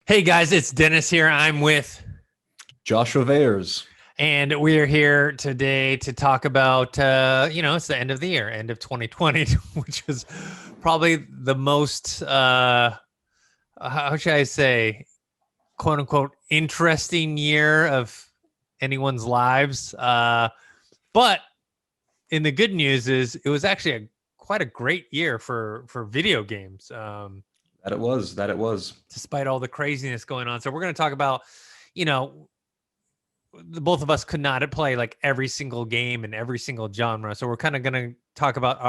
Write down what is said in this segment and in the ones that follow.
Hey guys, it's Dennis here. I'm with, Joshua Weyers. and we're here today to talk about, it's the end of the year, end of 2020, which is probably the most, how should I say, quote unquote, interesting year of anyone's lives. But in the good news is it was actually quite a great year for video games. That it was. Despite all the craziness going on. So we're going to talk about, you know, both of us could not play like every single game in every single genre. So we're kind of going to talk about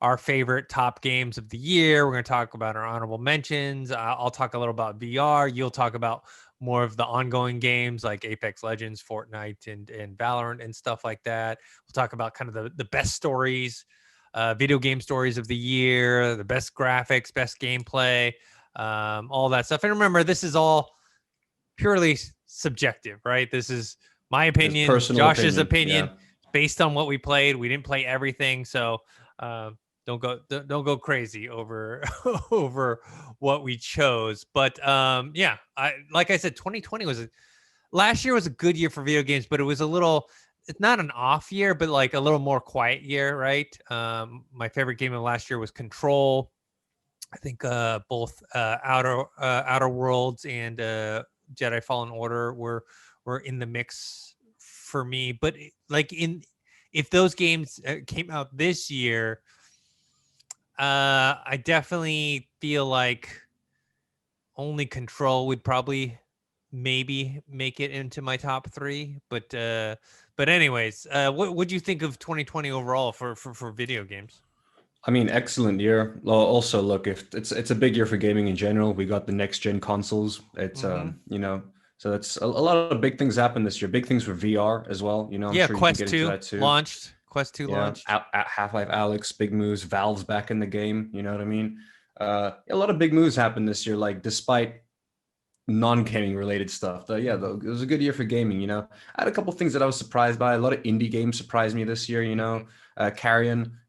our favorite top games of the year. We're going to talk about our honorable mentions. I'll talk a little about VR. You'll talk about more of the ongoing games like Apex Legends, Fortnite, and Valorant and stuff like that. We'll talk about kind of the best stories, video game stories of the year, the best graphics, best gameplay, all that stuff. And remember, this is all purely subjective, right? This is my His opinion, personal Josh's opinion. opinion, Yeah. based on what we played. We didn't play everything, so don't go crazy over over what we chose. But yeah, I like I said, 2020 last year was a good year for video games, but it was a little. It's not an off year, but like a little more quiet year, right? My favorite game of last year was Control. I think both Outer Worlds and Jedi Fallen Order were in the mix for me. But like in if those games came out this year, I definitely feel like only Control would probably maybe make it into my top three. But anyways, what would you think of 2020 overall for video games? I mean, excellent year. Also, look, if it's a big year for gaming in general. We got the next gen consoles. It's Mm-hmm. so that's a lot of big things happened this year. Big things for VR as well. I'm Yeah, sure you can Quest get into 2 that too. launched. Quest 2 Yeah, launched. Half-Life Alex, big moves. Valve's back in the game. You know what I mean? A lot of big moves happened this year. Like despite non-gaming related stuff. It was a good year for gaming. I had a couple things that I was surprised by. A lot of indie games surprised me this year. Mhm,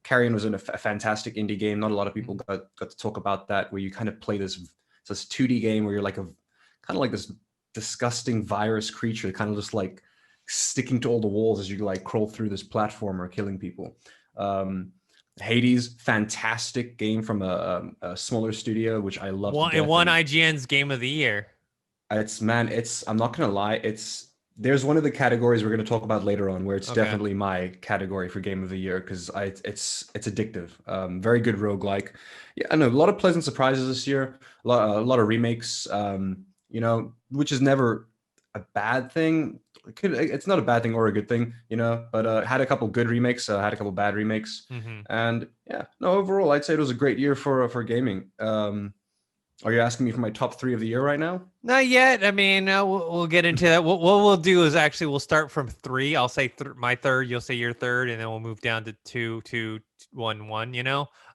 Carrion was in a fantastic indie game. Not a lot of people mhm. got to talk about that, where you kind of play this 2D game where you're like kind of like this disgusting virus creature, kind of just like sticking to all the walls as you like crawl through this platformer, killing people. Um, Hades, fantastic game from a smaller studio, which I love to It death. won And IGN's Game of the Year. I'm not gonna lie, there's one of the categories we're gonna talk about later on where it's Okay. definitely my category for game of the year because it's addictive. Very good roguelike. Yeah, I know a lot of pleasant surprises this year. A lot of remakes. Which is never a bad thing. It's not a bad thing or a good thing, but had a couple good remakes, had a couple bad remakes, Hmm. and yeah, no, overall, I'd say it was a great year for gaming. Are you asking me for my top three of the year right now? Not yet. I mean, we'll get into that. What we'll do is actually we'll start from three. I'll say my third. You'll say your third, and then we'll move down to two, two, one, one.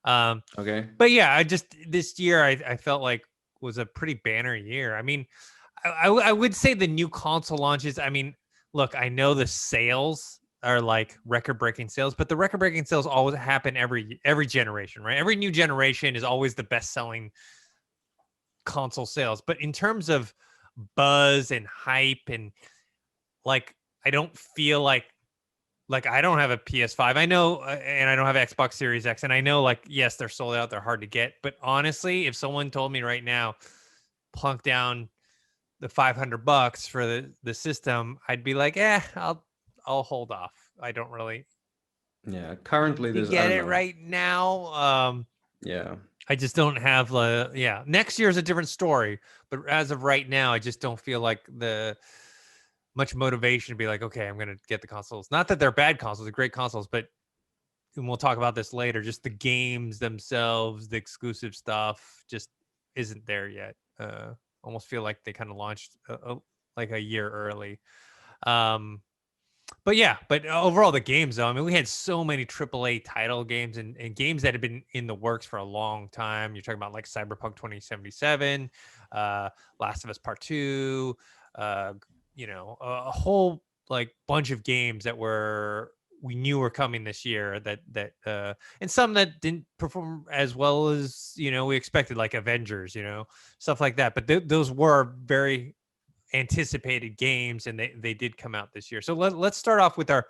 Um, Okay. but yeah, I just this year I felt like was a pretty banner year. I mean, I would say the new console launches. I mean, look, I know the sales are like record breaking sales, but the record breaking sales always happen every generation, right? Every new generation is always the best selling console sales. But in terms of buzz and hype and like, I don't feel like I don't have a PS5. I know, and I don't have an Xbox Series X, and I know like yes, they're sold out, they're hard to get. But honestly, if someone told me right now, plunk down the $500 for the system, I'd be like, I'll hold off. I don't really Yeah. need Currently, to I get don't it know. right now. Yeah. I just don't have yeah. Next year is a different story, but as of right now, I just don't feel like the much motivation to be like, okay, I'm gonna get the consoles. Not that they're bad consoles, they're great consoles, but and we'll talk about this later. Just the games themselves, the exclusive stuff, just isn't there yet. Almost feel like they kind of launched like a year early. Um, but yeah, but overall the games though, I mean, we had so many AAA title games and games that have been in the works for a long time. You're talking about like Cyberpunk 2077, uh, Last of Us Part 2, a whole like bunch of games that were we knew were coming this year, and some that didn't perform as well as we expected, like Avengers, stuff like that. But those were very anticipated games, and they did come out this year. So let's start off with our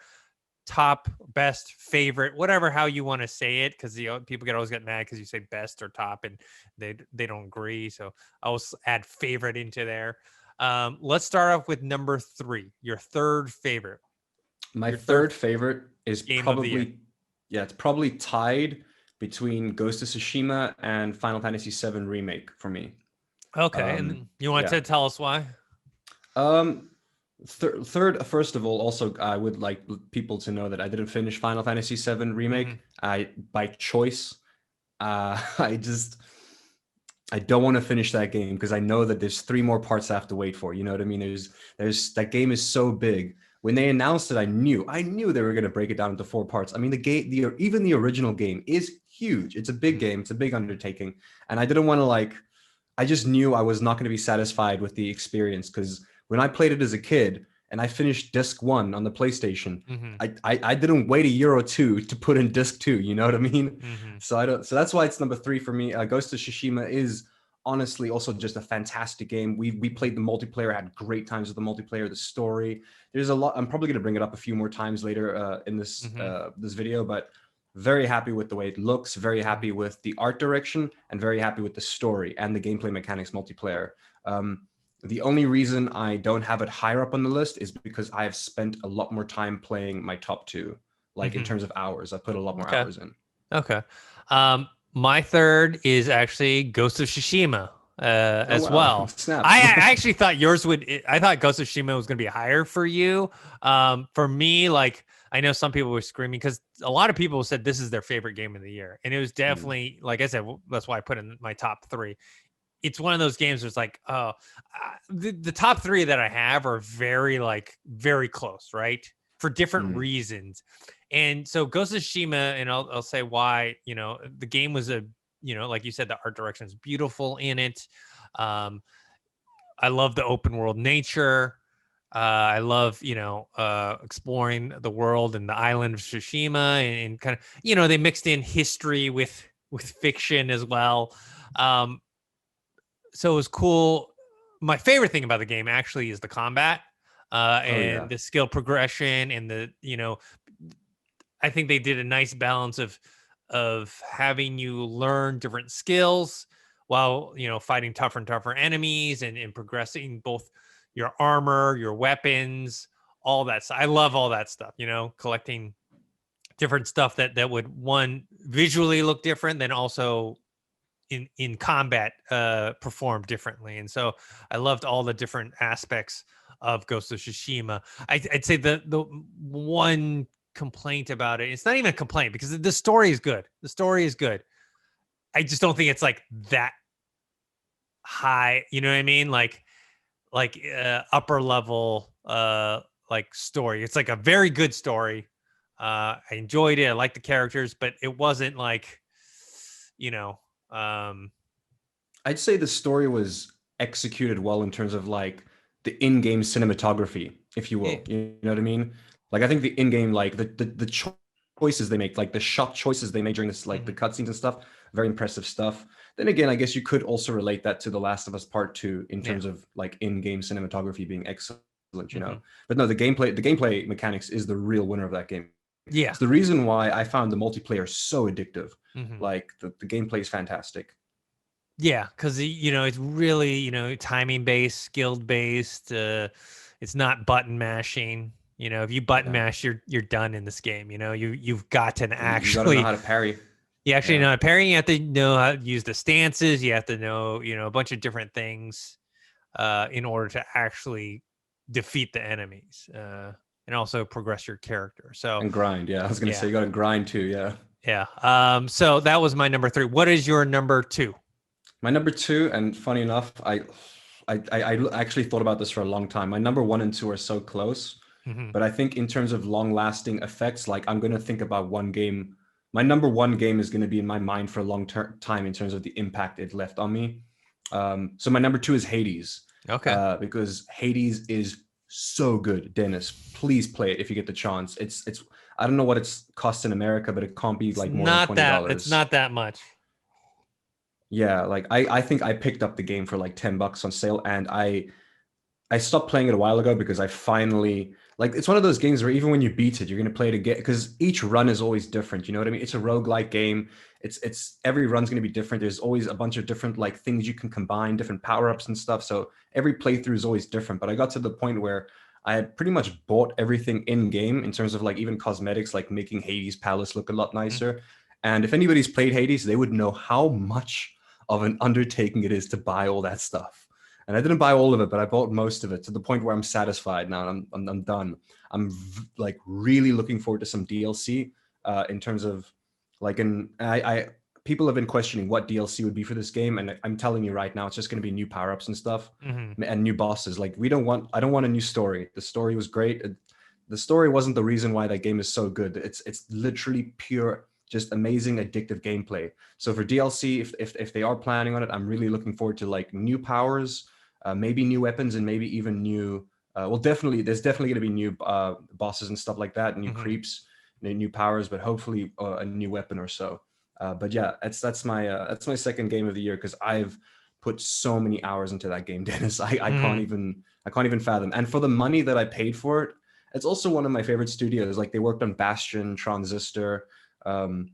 top, best, favorite, whatever, how you want to say it, because people always get mad because you say best or top, and they don't agree. So I'll add favorite into there. Let's start off with number 3, your third favorite. My third favorite is game of the year. probably, yeah, it's probably tied between Ghost of Tsushima and Final Fantasy VII Remake for me. Okay, and you want to tell us why? Third, first of all, also I would like people to know that I didn't finish Final Fantasy VII Remake. I by choice. I don't want to finish that game because I know that there's 3 more parts I have to wait for. You know what I mean? There's that game is so big. When they announced it, I knew they were going to break it down into 4 parts. I mean, even the original game is huge. It's a big game. It's a big undertaking, and I didn't want to I just knew I was not going to be satisfied with the experience because when I played it as a kid and I finished disc 1 on the PlayStation, I didn't wait a year or 2 to put in disc 2. You know what I mean? So that's why it's number 3 for me. Ghost of Tsushima is honestly also just a fantastic game. We played the multiplayer, had great times with the multiplayer, the story. There's a lot. I'm probably going to bring it up a few more times later in this this video, but very happy with the way it looks, very happy with the art direction, and very happy with the story and the gameplay mechanics multiplayer. The only reason I don't have it higher up on the list is because I have spent a lot more time playing my top 2, in terms of hours. I put a lot more hours in. Okay. My third is actually Ghost of Tsushima as well. Snaps. I actually thought I thought Ghost of Tsushima was going to be higher for you. For me, I know some people were screaming because a lot of people said this is their favorite game of the year. And it was definitely, like I said, that's why I put in my top 3. It's one of those games where it's the top 3 that I have are very close, right? For different reasons. And so Ghost of Tsushima, and I'll say why, the game was like you said, the art direction is beautiful in it. I love the open world nature. I love, exploring the world and the island of Tsushima and kind of, they mixed in history with fiction as well. So it was cool. My favorite thing about the game actually is the combat and the skill progression and I think they did a nice balance of having you learn different skills while, fighting tougher and tougher enemies and progressing both your armor, your weapons, all that. So I love all that stuff, collecting different stuff that would visually look different, then also in combat perform differently. And so I loved all the different aspects of Ghost of Tsushima. I'd say the one complaint about it's not even a complaint because the story is good. The story is good. I just don't think it's that high, you know what I mean? Upper level story. It's a very good story. I enjoyed it. I liked the characters, but it wasn't I'd say the story was executed well in terms of the in-game cinematography, if you will. Yeah. You know what I mean? I think the in-game, the choices they make, the shot choices they make during this, the cutscenes and stuff, very impressive stuff. Then again, I guess you could also relate that to The Last of Us Part 2 in terms of in-game cinematography being excellent, But no, the gameplay mechanics is the real winner of that game. Yeah. It's the reason why I found the multiplayer so addictive. The gameplay is fantastic. Yeah, because it's really timing based, skilled based. It's not button mashing. If you button mash, you're done in this game. You've got to actually. You gotta know how to parry. You actually know how to parry. You have to know how to use the stances. You have to know a bunch of different things in order to actually defeat the enemies and also progress your character. So and grind. Yeah, I was gonna say you got to grind too. Yeah. Yeah. So that was my number 3. What is your number 2? My number 2, and funny enough, I actually thought about this for a long time. My number 1 and 2 are so close, but I think in terms of long-lasting effects, I'm going to think about one game. My number 1 game is going to be in my mind for a long time in terms of the impact it left on me. So my number 2 is Hades. Okay. Because Hades is so good. Dennis, please play it if you get the chance. I don't know what it's cost in America, but it can't be It's like more than not that. It's $20. not that much. Yeah, like I think I picked up the game for like $10 on sale, and I stopped playing it a while ago because I finally like it's one of those games where even when you beat it, you're gonna play it again because each run is always different. You know what I mean? It's a roguelike game. It's every run's gonna be different. There's always a bunch of different like things you can combine, different power-ups and stuff. So every playthrough is always different. But I got to the point where I had pretty much bought everything in game in terms of like even cosmetics, like making Hades Palace look a lot Mhm. nicer. And if anybody's played Hades, they would know how much of an undertaking it is to buy all that stuff. And I didn't buy all of it, but I bought most of it to the point where I'm satisfied now. I'm done. Like really looking forward to some DLC in terms of like I people have been questioning what DLC would be for this game, and I'm telling you right now, it's just going to be new power ups and stuff Mhm. and new bosses. Like I don't want a new story. The story was great. The story wasn't the reason why that game is so good. It's literally pure, just amazing, addictive gameplay. So for DLC, if they are planning on it, I'm really looking forward to like new powers, maybe new weapons, and maybe even new. Well, definitely, there's definitely going to be new bosses and stuff like that, new Mhm. creeps, new powers, but hopefully a new weapon or so. But yeah, that's my second game of the year because I've put so many hours into that game, Dennis. Mhm. I can't even fathom. And for the money that I paid for it, it's also one of my favorite studios. Like they worked on Bastion, Transistor. Um,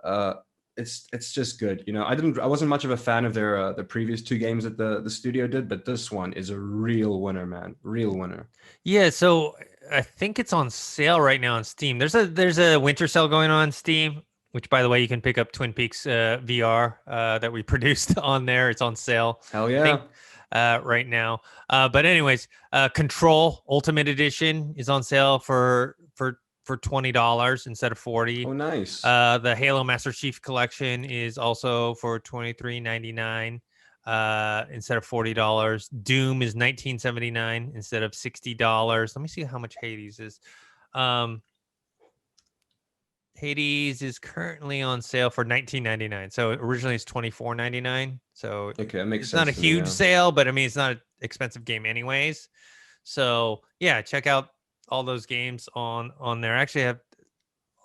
uh, it's just good. You know, I wasn't much of a fan of their the previous two games that the studio did, but this one is a real winner, man. Real winner. Yeah, so I think it's on sale right now on Steam. There's a winter sale going on Steam, which by the way you can pick up Twin Peaks VR that we produced on there. It's on sale, Hell I think, yeah. right now. But anyways, Control Ultimate Edition is on sale for $20 instead of 40. Oh, nice. The Halo Master Chief Collection is also for $23.99 instead of $40. Doom is $19.79 instead of $60. Let me see how much Hades is. Um, Hades is currently on sale for $19.99. So originally it's $24.99. So Okay, that makes it's not a sense to me. huge Yeah. sale, but I mean it's not an expensive game anyways. So yeah, check out all those games on there. Actually, I have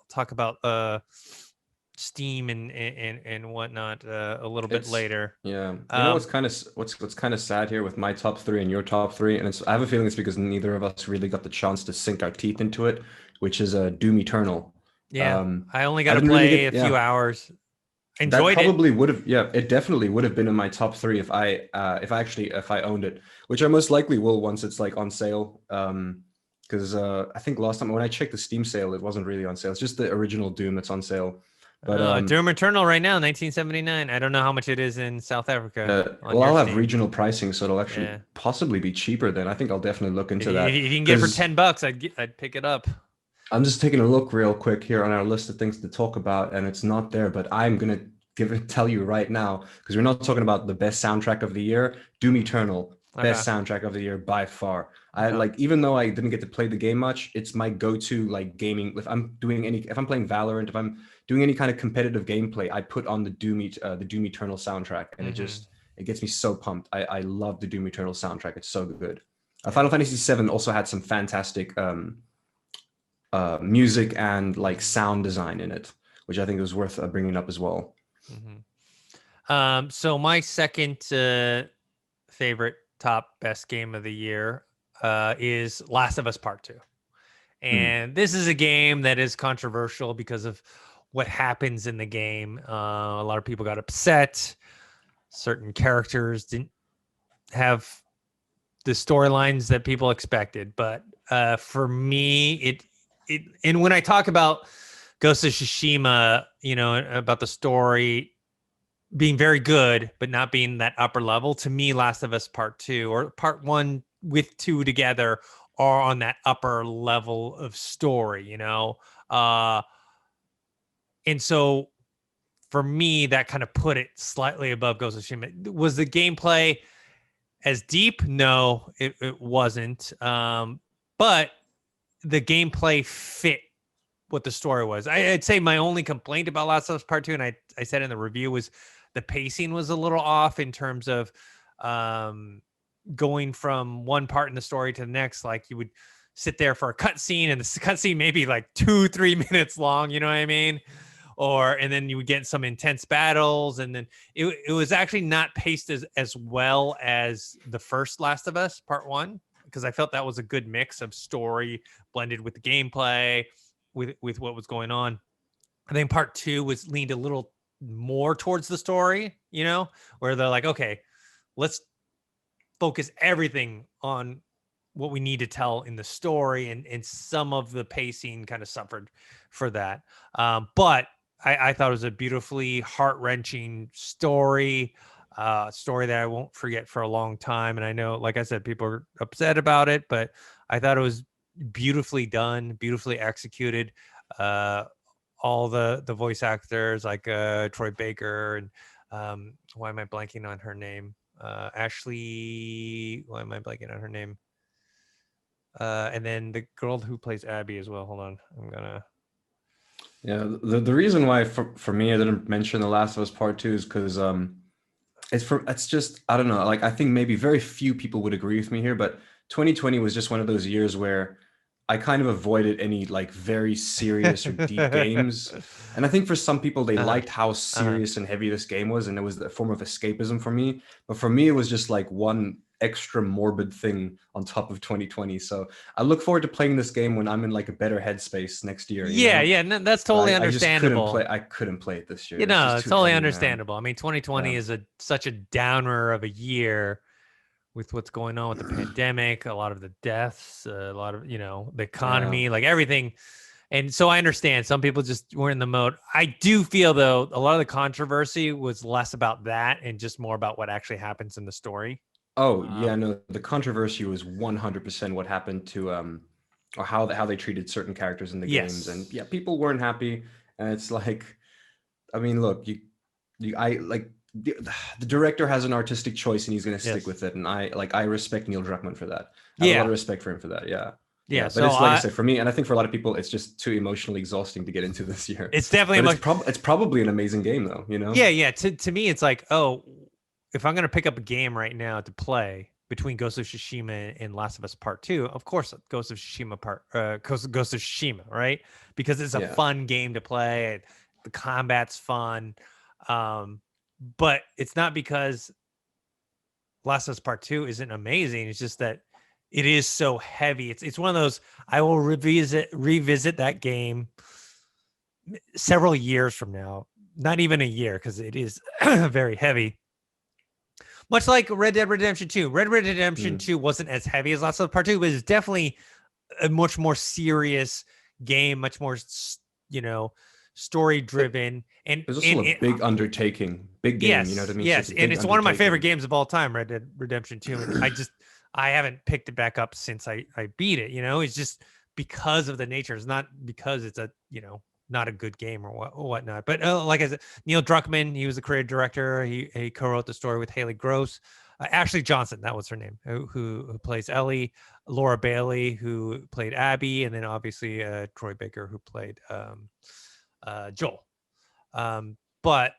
talk about Steam and whatnot a little bit It's later. yeah. You know Um, what's kind of sad here with my top three and your top three, and I have a feeling it's because neither of us really got the chance to sink our teeth into it, which is Doom Eternal. yeah, Um, I only got I to didn't really play a get few yeah. hours. That Enjoyed it. probably would have yeah, it definitely would have been in my top three if I owned it, which I most likely will once it's like on sale. Because I think last time when I checked the Steam sale, it wasn't really on sale. It's just the original Doom that's on sale. But Doom Eternal right now, 1979. I don't know how much it is in South Africa on well, your I'll have Steam. regional pricing, so it'll actually Yeah, possibly be cheaper then. I think I'll definitely look if into you, if that you can get it for because $10, I'd pick it up. I'm just taking a look real quick here on our list of things to talk about, and it's not there, but I'm gonna tell you right now because we're not talking about the best soundtrack of the year. Doom Mhm. Eternal, Okay. best soundtrack of the year by far. I Okay. like even though I didn't get to play the game much, it's my go-to like gaming. If I'm playing Valorant, if I'm doing any kind of competitive gameplay, I put on the Doom Eternal soundtrack, and Hmm. it gets me so pumped. I love the Doom Eternal soundtrack. It's so good. Yeah. Final Fantasy VII also had some fantastic music and like Hmm. sound design in it, which I think was worth bringing up as well. Hmm. So my second favorite top best game of the year is Last of Us Part Two. Mm. And this is a game that is controversial because of what happens in the game. A lot of people got upset. Certain characters didn't have the storylines that people expected. But for me, it and when I talk about Ghost of Tsushima, about the story being very good, but not being that upper level, to me, Last of Us Part Two or Part One with two together are on that upper level of story. Uh, and so for me, that kind of put it slightly above Ghost of Tsushima. Was the gameplay as deep? No, it wasn't. But the gameplay fit what the story was. I'd say my only complaint about Last of Us Part Two, and I said in the review, was the pacing was a little off in terms of um, going from one part in the story to the next. Like sit there for a cutscene, and the cutscene maybe like 2-3 minutes long. You know what I mean? And then you would get some intense battles, and then it was actually not paced as well as the first Last of Us Part 1, because I felt that was a good mix of story blended with the gameplay, with what was going on. I think Part 2 was leaned a little more towards the story, where they're like, okay, let's focus everything on what we need to tell in the story, and some of the pacing kind of suffered for that. But I thought it was a beautifully heart-wrenching story, story that I won't forget for a long time. And I know, like I said, people are upset about it, but I thought it was beautifully done, beautifully executed. All the voice actors, like Troy Baker, and why am I blanking on her name? Ashley, why am I blanking on her name? And then the girl who plays Abby as well. Hold on, I'm gonna. Yeah, the reason why for me I didn't mention The Last of Us Part 2 is because it's just, I don't know, like I think maybe very few people would agree with me here, but 2020 was just one of those years where I kind of avoided any like very serious or deep games. And I think for some people they liked how serious and heavy this game was, and it was a form of escapism for me. But for me it was just like one extra morbid thing on top of 2020. So I look forward to playing this game when I'm in like a better headspace next year. Yeah, no, that's totally understandable. I just couldn't play it this year. It's totally understandable. Man. I mean, 2020 is such a downer of a year with what's going on with the pandemic, a lot of the deaths, a lot of, the economy, like everything. And so I understand some people just weren't in the mode. I do feel, though, a lot of the controversy was less about that and just more about what actually happens in the story. Oh, yeah, no, the controversy was 100% what happened to or how they treated certain characters in the games. And yeah, people weren't happy. And it's like, I mean, look, the director has an artistic choice and he's going to stick with it. And I respect Neil Druckmann for that. I have a lot of respect for him for that. Yeah. Yeah, but it's like I said, for me, and I think for a lot of people, it's just too emotionally exhausting to get into this year. It's definitely it's probably an amazing game, though. Yeah. To me, it's like, oh, if I'm gonna pick up a game right now to play between Ghost of Tsushima and Last of Us Part 2, of course, Ghost of Tsushima, right? Because it's a fun game to play. The combat's fun, but it's not because Last of Us Part 2 isn't amazing. It's just that it is so heavy. It's one of those, I will revisit that game several years from now, not even a year, because it is very heavy. Much like Red Dead Redemption 2. Red Dead Redemption 2 wasn't as heavy as Last of Us Part 2, but it's definitely a much more serious game, much more, story driven. And it was also a big undertaking, big game. Yes, you know what I mean? Yes, and it's one of my favorite games of all time, Red Dead Redemption 2. And I haven't picked it back up since I beat it. It's just because of the nature. It's not because it's a not a good game or whatnot. But like I said, Neil Druckmann, he was the creative director. He co-wrote the story with Haley Gross, Ashley Johnson, that was her name, who plays Ellie, Laura Bailey, who played Abby, and then obviously Troy Baker, who played Joel. But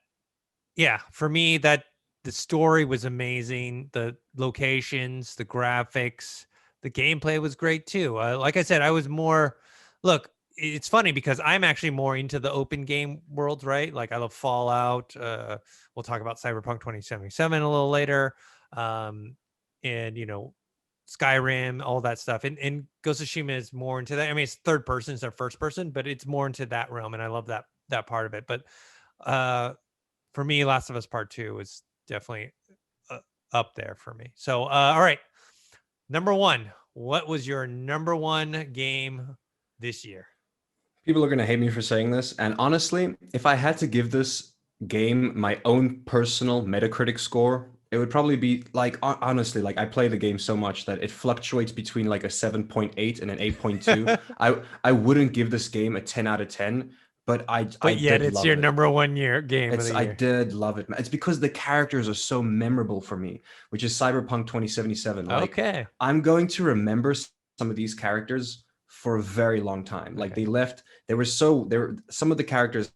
yeah, for me, that the story was amazing. The locations, the graphics, the gameplay was great too. Like I said, I was more, look, it's funny because I'm actually more into the open game world, right? Like I love Fallout. We'll talk about Cyberpunk 2077 a little later. And, Skyrim, all that stuff. And Ghost of Tsushima is more into that. I mean, it's third person instead of first person, but it's more into that realm. And I love that part of it. But for me, Last of Us Part 2 was definitely up there for me. So, all right. Number one, what was your number one game this year? People are going to hate me for saying this. And honestly, if I had to give this game my own personal Metacritic score, it would probably be like, honestly, like I play the game so much that it fluctuates between like a 7.8 and an 8.2. I wouldn't give this game a 10 out of 10. But yet it's your number one game of the year. I did love it. It's because the characters are so memorable for me, which is Cyberpunk 2077. Like, okay. I'm going to remember some of these characters for a very long time. Like some of the characters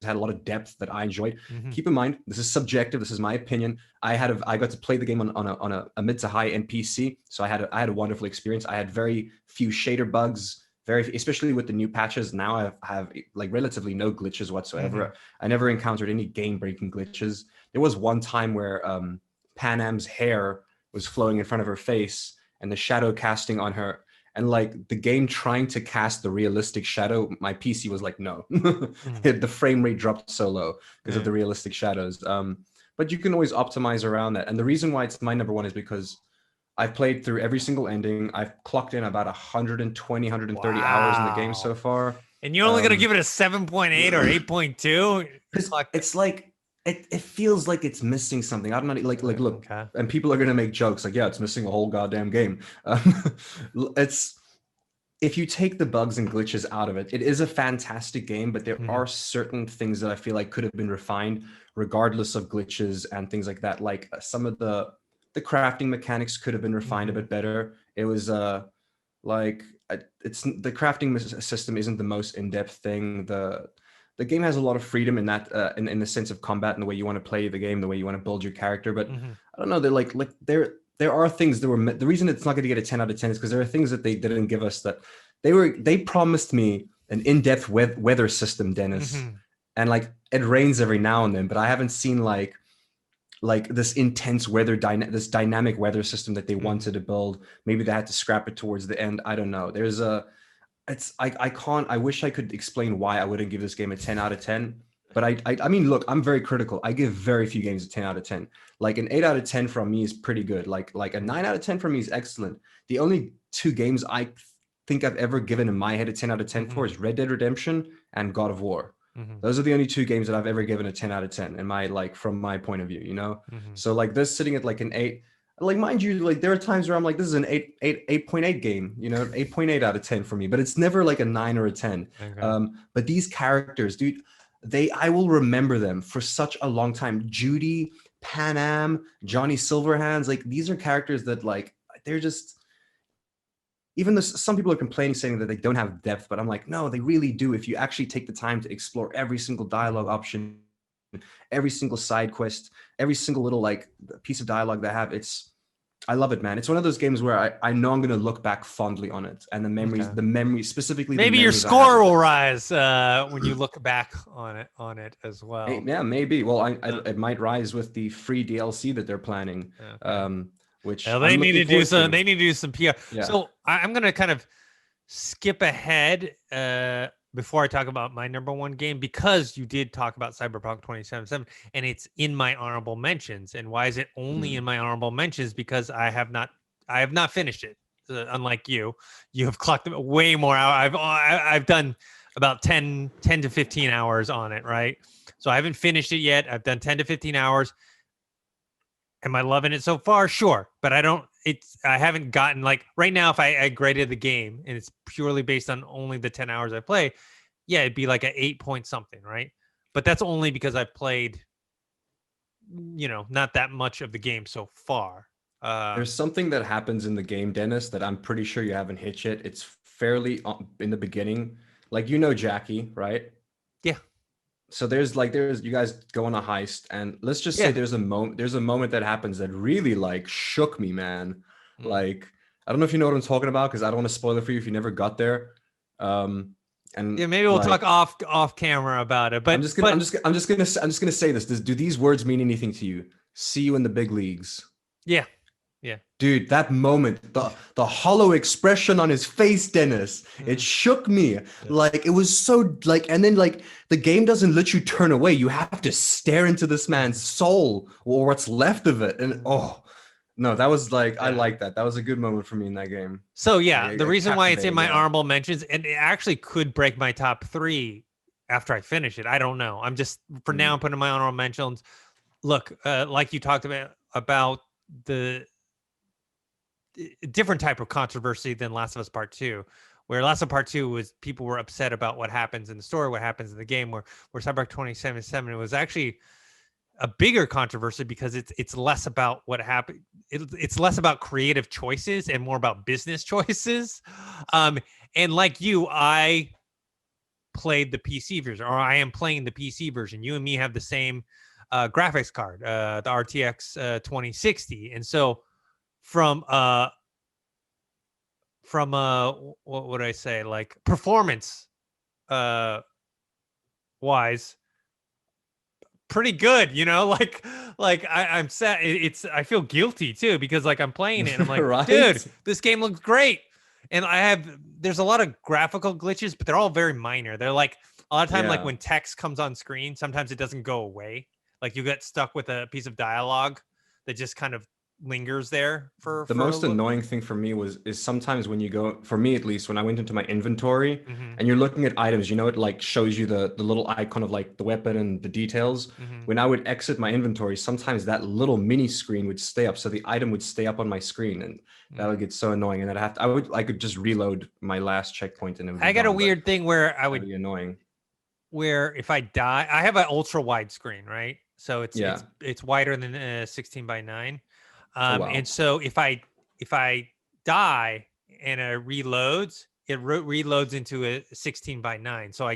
had a lot of depth that I enjoyed. Mhm. Keep in mind, this is subjective. This is my opinion. I got to play the game on a mid to high end PC, so I had a wonderful experience. I had very few shader bugs, especially with the new patches. Now I have like relatively no glitches whatsoever. Mhm. I never encountered any game breaking glitches. There was one time where Panam's hair was flowing in front of her face, and the shadow casting on her, and like the game trying to cast the realistic shadow, my PC was like, no. Mhm. The frame rate dropped so low because of Yeah. the realistic shadows. But you can always optimize around that. And the reason why it's my number one is because I've played through every single ending. I've clocked in about 120, 130 hours in the game so Wow. far. And you're only gonna give it a 7.8 or 8.2? Because it's like it feels like it's missing something. I don't know, like look, Okay. and people are gonna make jokes like, yeah, it's missing a whole goddamn game. Um, it's if you take the bugs and glitches out of it, it is a fantastic game, but there Mhm. are certain things that I feel like could have been refined, regardless of glitches and things like that. Like some of the crafting mechanics could have been refined a Mhm. bit better. It was like it's the crafting system isn't the most in-depth thing. The game has a lot of freedom in that in the sense of combat and the way you want to play the game, the way you want to build your character. But Mhm. I don't know, they're like there are things that were the reason it's not going to get a 10 out of 10 is because there are things that they didn't give us that they promised me an in-depth weather system, Dennis, Mhm. and like it rains every now and then, but I haven't seen like this intense this dynamic weather system that they Mhm. wanted to build. Maybe they had to scrap it towards the end. I don't know. There's a it's I can't I wish I could explain why I wouldn't give this game a 10 out of 10. But I mean, look, I'm very critical. I give very few games a 10 out of 10. Like an 8 out of 10 from me is pretty good. Like a 9 out of 10 from me is excellent. The only two games I think I've ever given in my head a 10 out of 10 for Mhm. is Red Dead Redemption and God of War. Mhm. Those are the only two games that I've ever given a 10 out of 10 in my like from my point of view, you know? Mhm. So like this sitting at like an 8, like mind you, like there are times where I'm like, this is an 8.8 game, you know, 8.8 out of 10 for me, but it's never like a 9 or a 10. Okay. But these characters, dude, I will remember them for such a long time. Judy, Panam, Johnny Silverhands, like these are characters that like they're just even though some people are complaining saying that they don't have depth, but I'm like, no, they really do. If you actually take the time to explore every single dialogue Mhm. option, every single side quest, every single little like piece of dialogue they have, I love it, man. It's one of those games where I know I'm gonna look back fondly on it, and Okay. the memories, specifically the Maybe your memories I have score of will it. rise when you look back on it as well. Yeah, maybe. Well, Uh, it might rise with the free DLC that they're planning, okay. which Well, they I'm need looking to do forward some. to. They need to do some PR. Yeah. So I'm gonna kind of skip ahead before I talk about my number one game because you did talk about Cyberpunk 2077 and it's in my honorable mentions. And why is it only in Mm. my honorable mentions? Because I have not finished it. Unlike you have clocked way more out. I've done about 10 to 15 hours on it, right? So I haven't finished it yet. I've done 10 to 15 hours. Am I loving it so far? Sure, but I haven't gotten like right now. If I graded the game and it's purely based on only the 10 hours I play, yeah, it'd be like an 8 point something, right? But that's only because I've played, not that much of the game so far. There's something that happens in the game, Dennis, that I'm pretty sure you haven't hit yet. It's fairly in the beginning. Like you know Jackie, right? Yeah, So there's you guys go on a heist, and let's just say yeah. there's a moment that happens that really like shook me, man. Mm. Like I don't know if you know what I'm talking about because I don't want to spoil it for you if you never got there. Um, Yeah, and maybe we'll talk like off camera about it. I'm But just gonna I'm just gonna say this. Do these words mean anything to you? See you in the big leagues. yeah, yeah. Dude, that moment, the hollow expression on his face, Dennis, it Mhm. shook me. Yeah. Like it was so like, and then like the game doesn't let you turn away. You have to stare into this man's Mhm. soul or what's left of it. And Mhm. oh no, that was like I Yeah. like that. That was a good moment for me in that game. So Like yeah, the reason why it's in captivating, my yeah. honorable mentions, and it actually could break my top three after I finish it. I don't know. I'm just for now Mm, I'm putting my honorable mentions. Look, like you talked about the different type of controversy than Last of Us Part Two, where Last of Us Part Two was people were upset about what happens in the story, what happens in the game. Where Cyberpunk 2077 was actually a bigger controversy because it's less about what happened. It's less about creative choices and more about business choices. Um, and like you, I played the PC version, or I am playing the PC version. You and me have the same graphics card, the RTX 2060, and so from what would I say, like performance uh wise, pretty good, like I'm sad. It's I feel guilty too because like I'm playing it and I'm like, dude, Right? this game looks great. And there's a lot of graphical glitches, but they're all very minor. They're like a lot of time, like Yeah. when text comes on screen, sometimes it doesn't go away. Like you get stuck with a piece of dialogue that just kind of lingers there for The a most little. annoying thing for me is sometimes when you go, for me at least, when I went into my inventory Hmm. and you're looking at items, it like shows you the little icon of like the weapon and the details. Hmm. When I would exit my inventory, sometimes that little mini screen would stay up, so the item would stay up on my screen, and that would Hmm. get so annoying. And then I could just reload my last checkpoint and it would be I got a gone, but weird thing where that'd be annoying. where if I die, I have an ultra wide screen, right? So Yeah. it's wider than 16 by 9. Oh And wow. so if I die and it reloads, it reloads into a 16 by 9. So I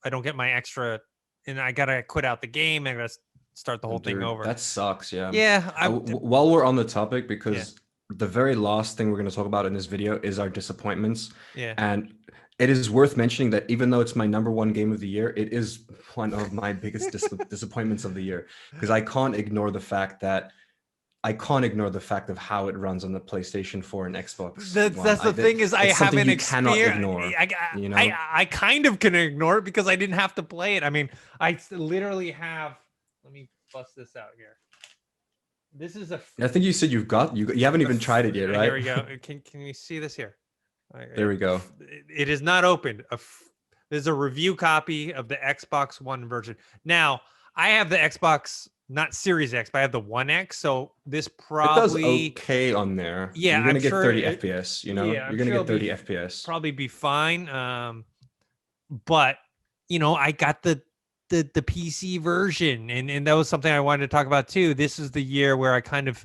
don't get my extra, and I gotta quit out the game and I gotta start the whole thing Dude, over. that sucks. Yeah. Yeah, While we're on the topic, yeah, because the very last thing we're going to talk about in this video is our disappointments. yeah. And it is worth mentioning that even though it's my number one game of the year, it is one of my biggest disappointments of the year, because I can't ignore the fact of how it runs on the PlayStation 4 and Xbox One. That's the thing is I It's something haven't you cannot experienced. ignore, I, you I know? I kind of can ignore it because I didn't have to play it. I mean, literally have. Let me bust this out here. This is I think you said you haven't even tried it yet, here right? we go. Can you see this here? There we go. It is not opened. There's a review copy of the Xbox One version. Now I have the Xbox, not Series X, but I have the One X. So this It does probably, okay on there. yeah, You're I'm gonna get sure. 30 FPS, Yeah, You're I'm gonna sure get 30 FPS. probably be fine. But I got the PC version, and that was something I wanted to talk about too. This is the year where I kind of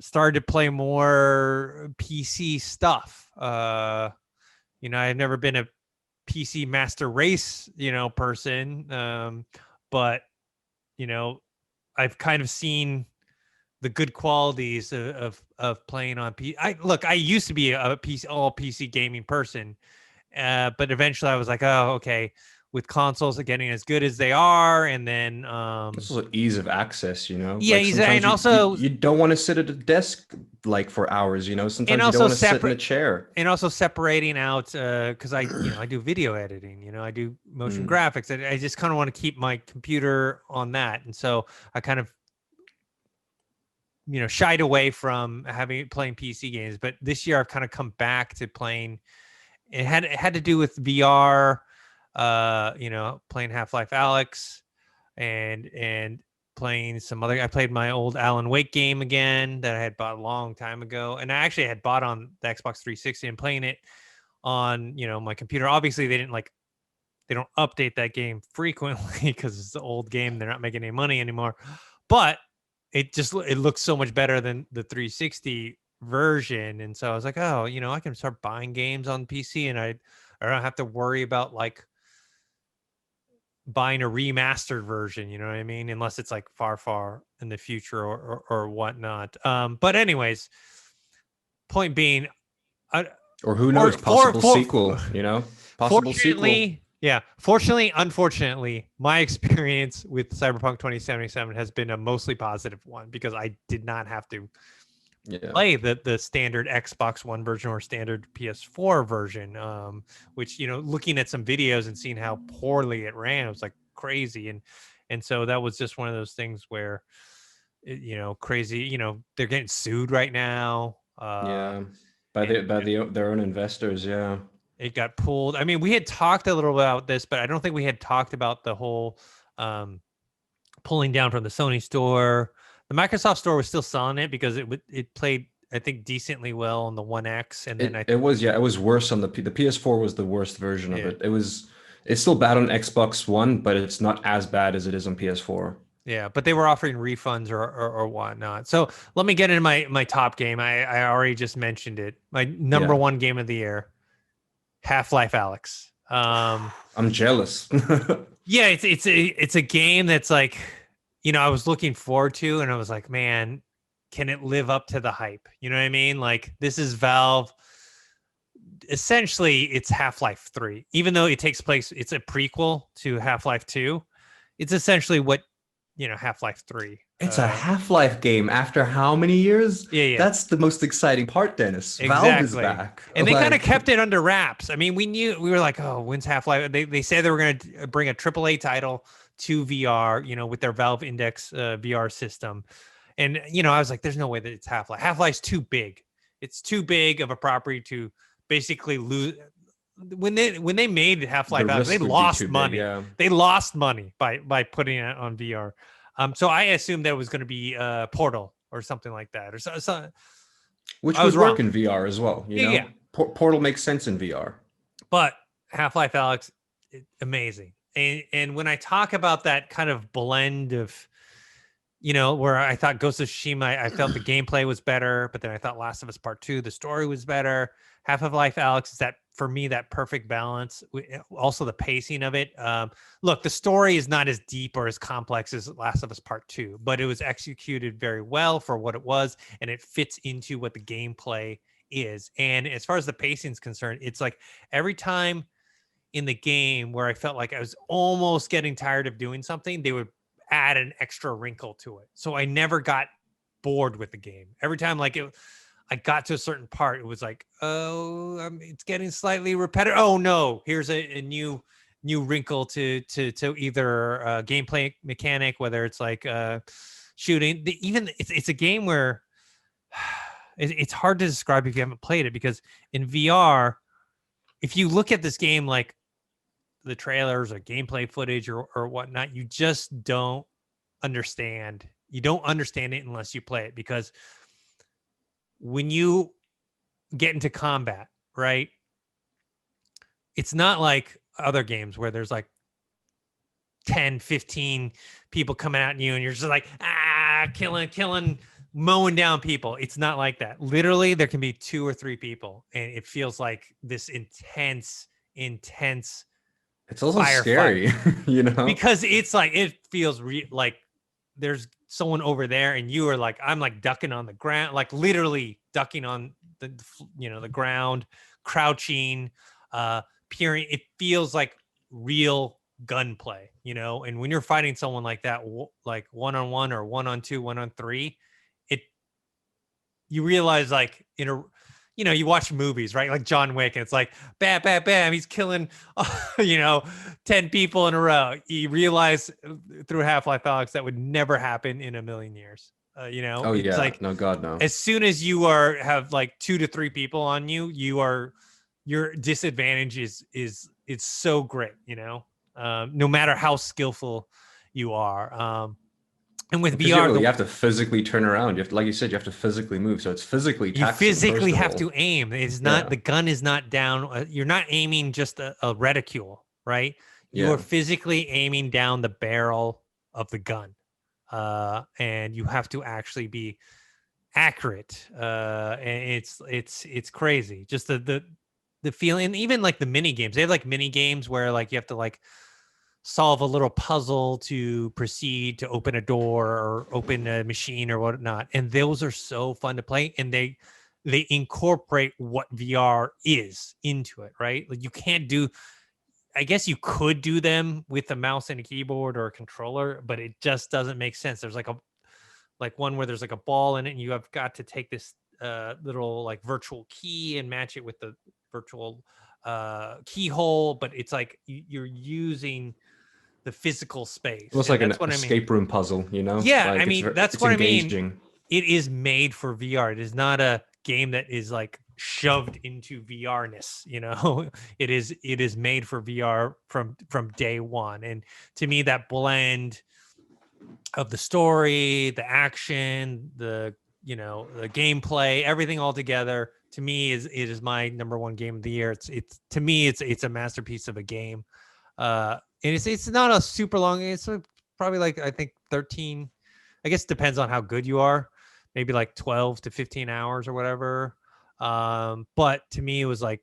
started to play more PC stuff. I've never been a PC master race, person. But I've kind of seen the good qualities of playing on PC. I used to be a PC gaming person, but eventually I was like, oh, okay, with consoles getting as good as they are, and then It's also ease of access, yeah, Like he's sometimes and you also you don't want to sit at a desk like for hours, and Sometimes you don't also want to sit in a separate chair. and also separating out because I do video editing, I do motion Mm. graphics. I just kind of want to keep my computer on that, and so I kind of shied away from playing PC games. But this year I've kind of come back to playing. It had to do with VR, playing Half-Life Alyx and playing some other. I played my old Alan Wake game again that I had bought a long time ago, and I actually had bought on the Xbox 360 and playing it on my computer. Obviously, they don't update that game frequently because it's the old game. They're not making any money anymore, but it looks so much better than the 360 version. And so I was like, oh, I can start buying games on PC, and I don't have to worry about like buying a remastered version, you know what I mean? Unless it's like far in the future or whatnot. But anyways, point being, I, Or who for knows, for possible for sequel, Possible sequel. fortunately, yeah, fortunately, unfortunately, my experience with Cyberpunk 2077 has been a mostly positive one because I did not have to Yeah. play the standard Xbox One version or standard PS4 version, which looking at some videos and seeing how poorly it ran, it was like crazy. And so that was just one of those things where crazy, they're getting sued right now. Yeah. By And their own investors, yeah. it got pulled. I mean, we had talked a little bit about this, but I don't think we had talked about the whole pulling down from the Sony store. The Microsoft store was still selling it because it played, I think, decently well on the One X, and then It was, yeah, it was worse on the PS4 was the worst version of yeah. it. It's still bad on Xbox One, but it's not as bad as it is on PS4. Yeah, but they were offering refunds or whatnot. So let me get into my top game. I already just mentioned it. My number Yeah. one game of the year, Half-Life Alyx. I'm jealous. Yeah, it's a game that's like, I was looking forward to, and I was like, man, can it live up to the hype? You know what I mean? Like, this is Valve. Essentially, it's Half-Life 3. Even though it takes place, it's a prequel to Half-Life 2. It's essentially what, Half-Life 3. It's a Half-Life game after how many years? Yeah. That's the most exciting part, Dennis. Valve is Exactly. back. And they kind of kept it under wraps. I mean, we were like, oh, when's Half-Life? They said they were going to bring a AAA title to VR, with their Valve Index VR system. And, I was like, there's no way that it's Half-Life. Half-Life's too big. It's too big of a property to basically lose. When they made Half-Life out, they lost money. Yeah. They lost money by putting it on VR. So I assumed that it was going to be Portal or something like that, or so. Which would work in VR as well. You know? Yeah. Portal makes sense in VR. But Half-Life Alyx, amazing. And when I talk about that kind of blend of, where I thought Ghost of Tsushima, I felt the gameplay was better, but then I thought Last of Us Part 2, the story was better. Half-Life Alyx is that, for me, that perfect balance. Also the pacing of it. Look, the story is not as deep or as complex as Last of Us Part 2, but it was executed very well for what it was, and it fits into what the gameplay is. And as far as the pacing is concerned, it's like every time in the game where I felt like I was almost getting tired of doing something, they would add an extra wrinkle to it. So I never got bored with the game. Every time I got to a certain part, it was like, oh, it's getting slightly repetitive. Oh no, here's a new wrinkle to either gameplay mechanic, whether it's like shooting. It's a game where it's hard to describe if you haven't played it, because in VR, if you look at this game like the trailers or gameplay footage or whatnot, you just don't understand. You don't understand it unless you play it, because when you get into combat, right, it's not like other games where there's like 10, 15 people coming at you and you're just like, killing, mowing down people. It's not like that. Literally, there can be 2 or 3 people, and it feels like this intense it's also scary, because it's like, it feels like there's someone over there, and you are like, I'm like ducking on the ground, like literally ducking on the ground, crouching, peering. It feels like real gunplay, and when you're fighting someone like that, like 1-on-1 or 1-on-2, 1-on-3, you realize, like, you watch movies, right? Like John Wick, and it's like, bam, bam, bam, he's killing, 10 people in a row. You realize through Half-Life Alyx that would never happen in a million years. Oh it's yeah, like, no, God, no. as soon as you have like 2 to 3 people on you, your disadvantage is so great, no matter how skillful you are. And with VR, you have to physically turn around. You have to, like you said, you have to physically move. So it's physically taxing. You physically have to aim. It's not, the gun is not down. You're not aiming just a reticule, right? You are physically aiming down the barrel of the gun. And you have to actually be accurate. And it's crazy. Just the feeling, even like the mini games. They have like mini games where like you have to like solve a little puzzle to proceed to open a door or open a machine or whatnot, and those are so fun to play, and they incorporate what VR is into it, right? Like, you can't do, I guess you could do them with a mouse and a keyboard or a controller, but it just doesn't make sense. There's like one where there's like a ball in it, and you have got to take this little like virtual key and match it with the virtual keyhole, but it's like you're using the physical space. It looks like an escape room puzzle, Yeah, like, I mean, that's what engaging. I mean. It is made for VR. It is not a game that is like shoved into VR-ness, It is made for VR from day one. And to me, that blend of the story, the action, the gameplay, everything all together, to me, it is my number one game of the year. It's to me, it's a masterpiece of a game. And it's not a super long. It's probably like, I think 13. I guess it depends on how good you are. Maybe like 12 to 15 hours or whatever. But to me, it was like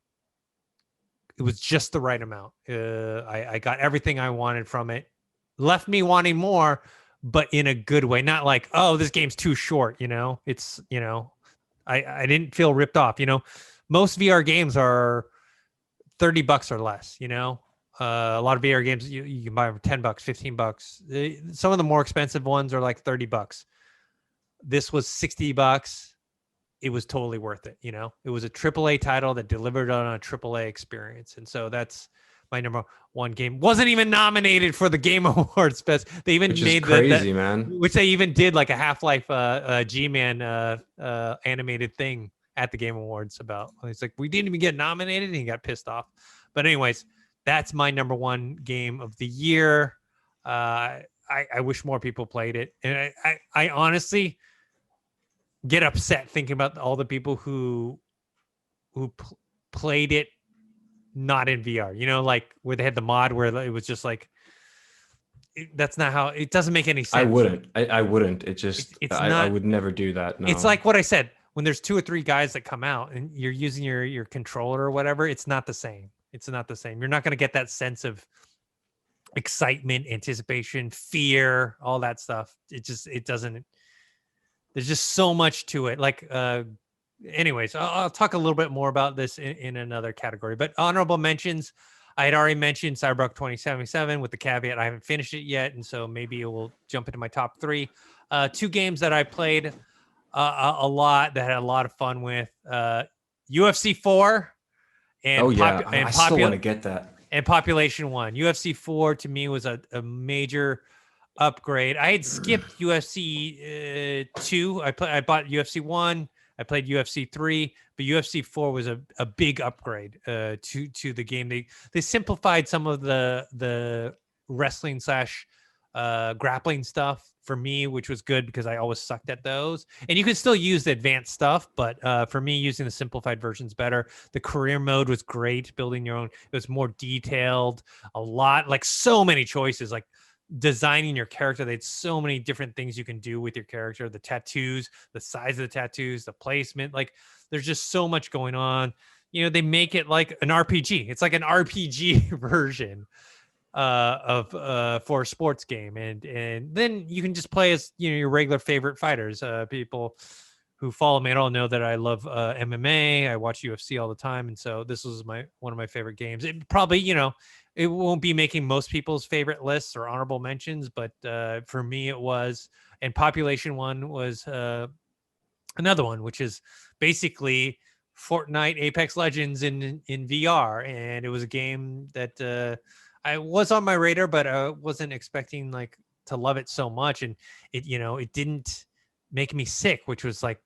It was just the right amount. I got everything I wanted from it. Left me wanting more, but in a good way. Not like, oh, this game's too short. It's I didn't feel ripped off. Most VR games are $30 or less. A lot of VR games you can buy for $10, $15. Some of the more expensive ones are like $30. This was $60. It was totally worth it. It was a AAA title that delivered on a AAA experience. And so that's my number one game. Wasn't even nominated for the Game Awards Best. They even Which made is crazy, man. Which they even did like a Half-Life G-Man animated thing at the Game Awards about. It's like, we didn't even get nominated, and he got pissed off. But anyways, that's my number one game of the year. I wish more people played it. And I honestly get upset thinking about all the people who played it not in VR, like where they had the mod where it was just like, that's not how, it doesn't make any sense. I wouldn't. It just, I would never do that. No. It's like what I said, when there's 2 or 3 guys that come out and you're using your controller or whatever, it's not the same. It's not the same. You're not going to get that sense of excitement, anticipation, fear, all that stuff. It doesn't, there's just so much to it. Like, anyways, I'll talk a little bit more about this in another category. But honorable mentions, I had already mentioned Cyberpunk 2077 with the caveat I haven't finished it yet, and so maybe it will jump into my top 3. 2 games that I played a lot that I had a lot of fun with: UFC 4 and I still want to get that. And Population 1. UFC 4 to me was a major upgrade. I had skipped UFC 2. I bought UFC 1. I played UFC 3, but UFC 4 was a big upgrade to the game. They simplified some of the wrestling / grappling stuff for me, which was good because I always sucked at those. And you can still use the advanced stuff, but for me, using the simplified version's better. The career mode was great, building your own. It was more detailed, a lot, like so many choices, like designing your character. They had so many different things you can do with your character, the tattoos, the size of the tattoos, the placement. Like there's just so much going on. They make it like an RPG. It's like an RPG version for a sports game, and then you can just play as your regular favorite fighters. People who follow me at all know that I love MMA. I watch UFC all the time, and so this was one of my favorite games. It probably it won't be making most people's favorite lists or honorable mentions, but for me it was. And Population 1 was another one, which is basically Fortnite, Apex Legends in VR, and it was a game that I was on my radar, but I wasn't expecting like to love it so much, and it didn't make me sick, which was like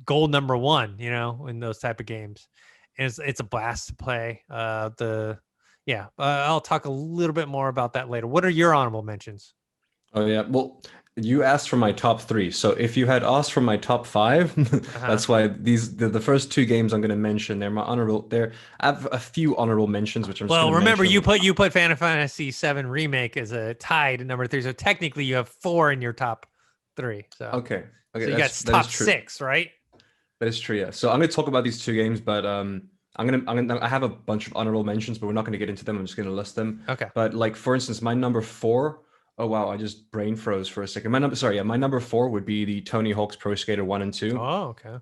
goal number 1, in those type of games. And it's a blast to play. I'll talk a little bit more about that later. What are your honorable mentions? Oh yeah, well, you asked for my top 3. So if you had asked for my top 5, that's why the first 2 games I'm going to mention. They're my honorable. I have a few honorable mentions, which I'm. Well, remember you put Final Fantasy VII Remake as a tied number 3, so technically you have 4 in your top 3. So okay, so you got top 6, right? That is true. Yeah. So I'm going to talk about these 2 games, but I have a bunch of honorable mentions, but we're not going to get into them. I'm just going to list them. Okay. But like for instance, my number 4. Oh wow, I just brain froze for a second. My number 4 would be the Tony Hawk's Pro Skater 1 and 2. Oh, okay.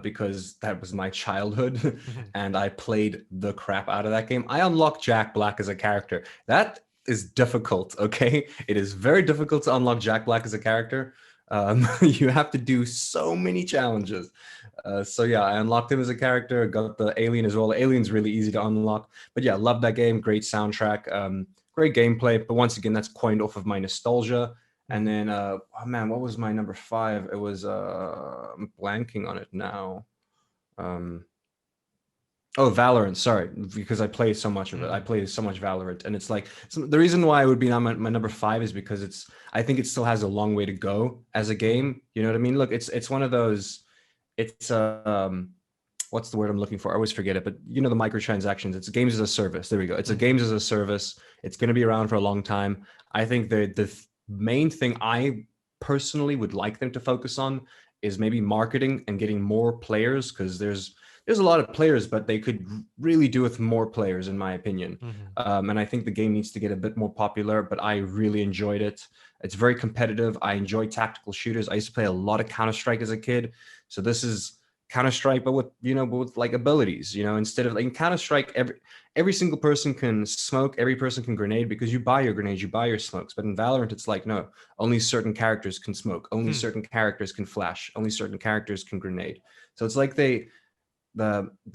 Because that was my childhood, and I played the crap out of that game. I unlocked Jack Black as a character. That is difficult. Okay, it is very difficult to unlock Jack Black as a character. You have to do so many challenges. So yeah, I unlocked him as a character. Got the alien as well. The alien's really easy to unlock. But yeah, love that game. Great soundtrack. Great gameplay, but once again, that's coined off of my nostalgia. And then, oh man, what was my number 5? It was, I'm blanking on it now. Valorant, sorry, because I played so much of it. I played so much Valorant, and it's like, the reason why it would be on my number 5 is because I think it still has a long way to go as a game. You know what I mean? Look, it's one of those, what's the word I'm looking for? I always forget it, but the microtransactions, it's games as a service. There we go. It's a games as a service. It's going to be around for a long time. I think the main thing I personally would like them to focus on is maybe marketing and getting more players, because there's there's a lot of players, but they could really do with more players, in my opinion. Mhm. And I think the game needs to get a bit more popular, but I really enjoyed it. It's very competitive. I enjoy tactical shooters. I used to play a lot of Counter-Strike as a kid. So this is Counter-Strike, but with, but with like abilities, instead of like in Counter-Strike, every single person can smoke, every person can grenade because you buy your grenades, you buy your smokes. But in Valorant, it's like, no, only certain characters can smoke, only certain characters can flash, only certain characters can grenade. So it's like they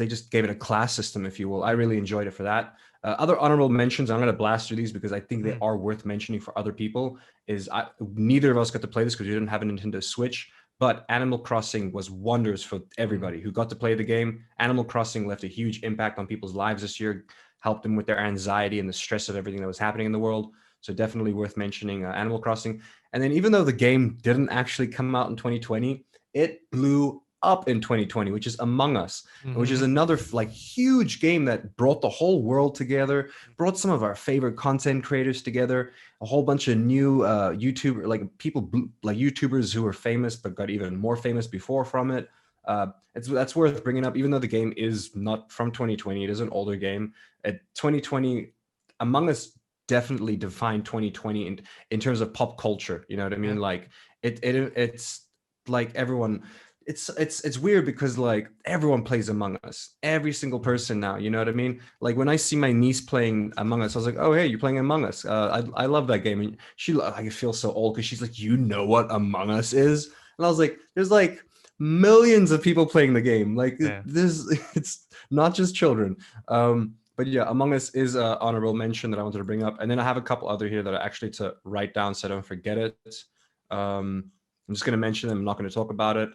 just gave it a class system, if you will. I really enjoyed it for that. Other honorable mentions, I'm going to blast through these because I think they are worth mentioning for other people, is neither of us got to play this because we didn't have a Nintendo Switch, but Animal Crossing was wonders for everybody who got to play the game. Animal Crossing left a huge impact on people's lives this year, helped them with their anxiety and the stress of everything that was happening in the world. So definitely worth mentioning Animal Crossing. And then even though the game didn't actually come out in 2020, it blew up in 2020, which is Among Us, which is another like huge game that brought the whole world together, brought some of our favorite content creators together, a whole bunch of new YouTuber, like people like YouTubers who were famous but got even more famous before from it. That's worth bringing up, even though the game is not from 2020. It is an older game. At 2020, Among Us definitely defined 2020 in terms of pop culture. You know what I mean? Like it's like everyone. It's weird because like everyone plays Among Us, every single person now, you know what I mean? Like when I see my niece playing Among Us, I was like, oh hey, you're playing Among Us. I love that game. And I feel so old because she's like, you know what Among Us is? And I was like, there's like millions of people playing the game. Like it's not just children. But yeah, Among Us is an honorable mention that I wanted to bring up, and then I have a couple other here that are actually to write down so I don't forget it. I'm just going to mention them. I'm not going to talk about it.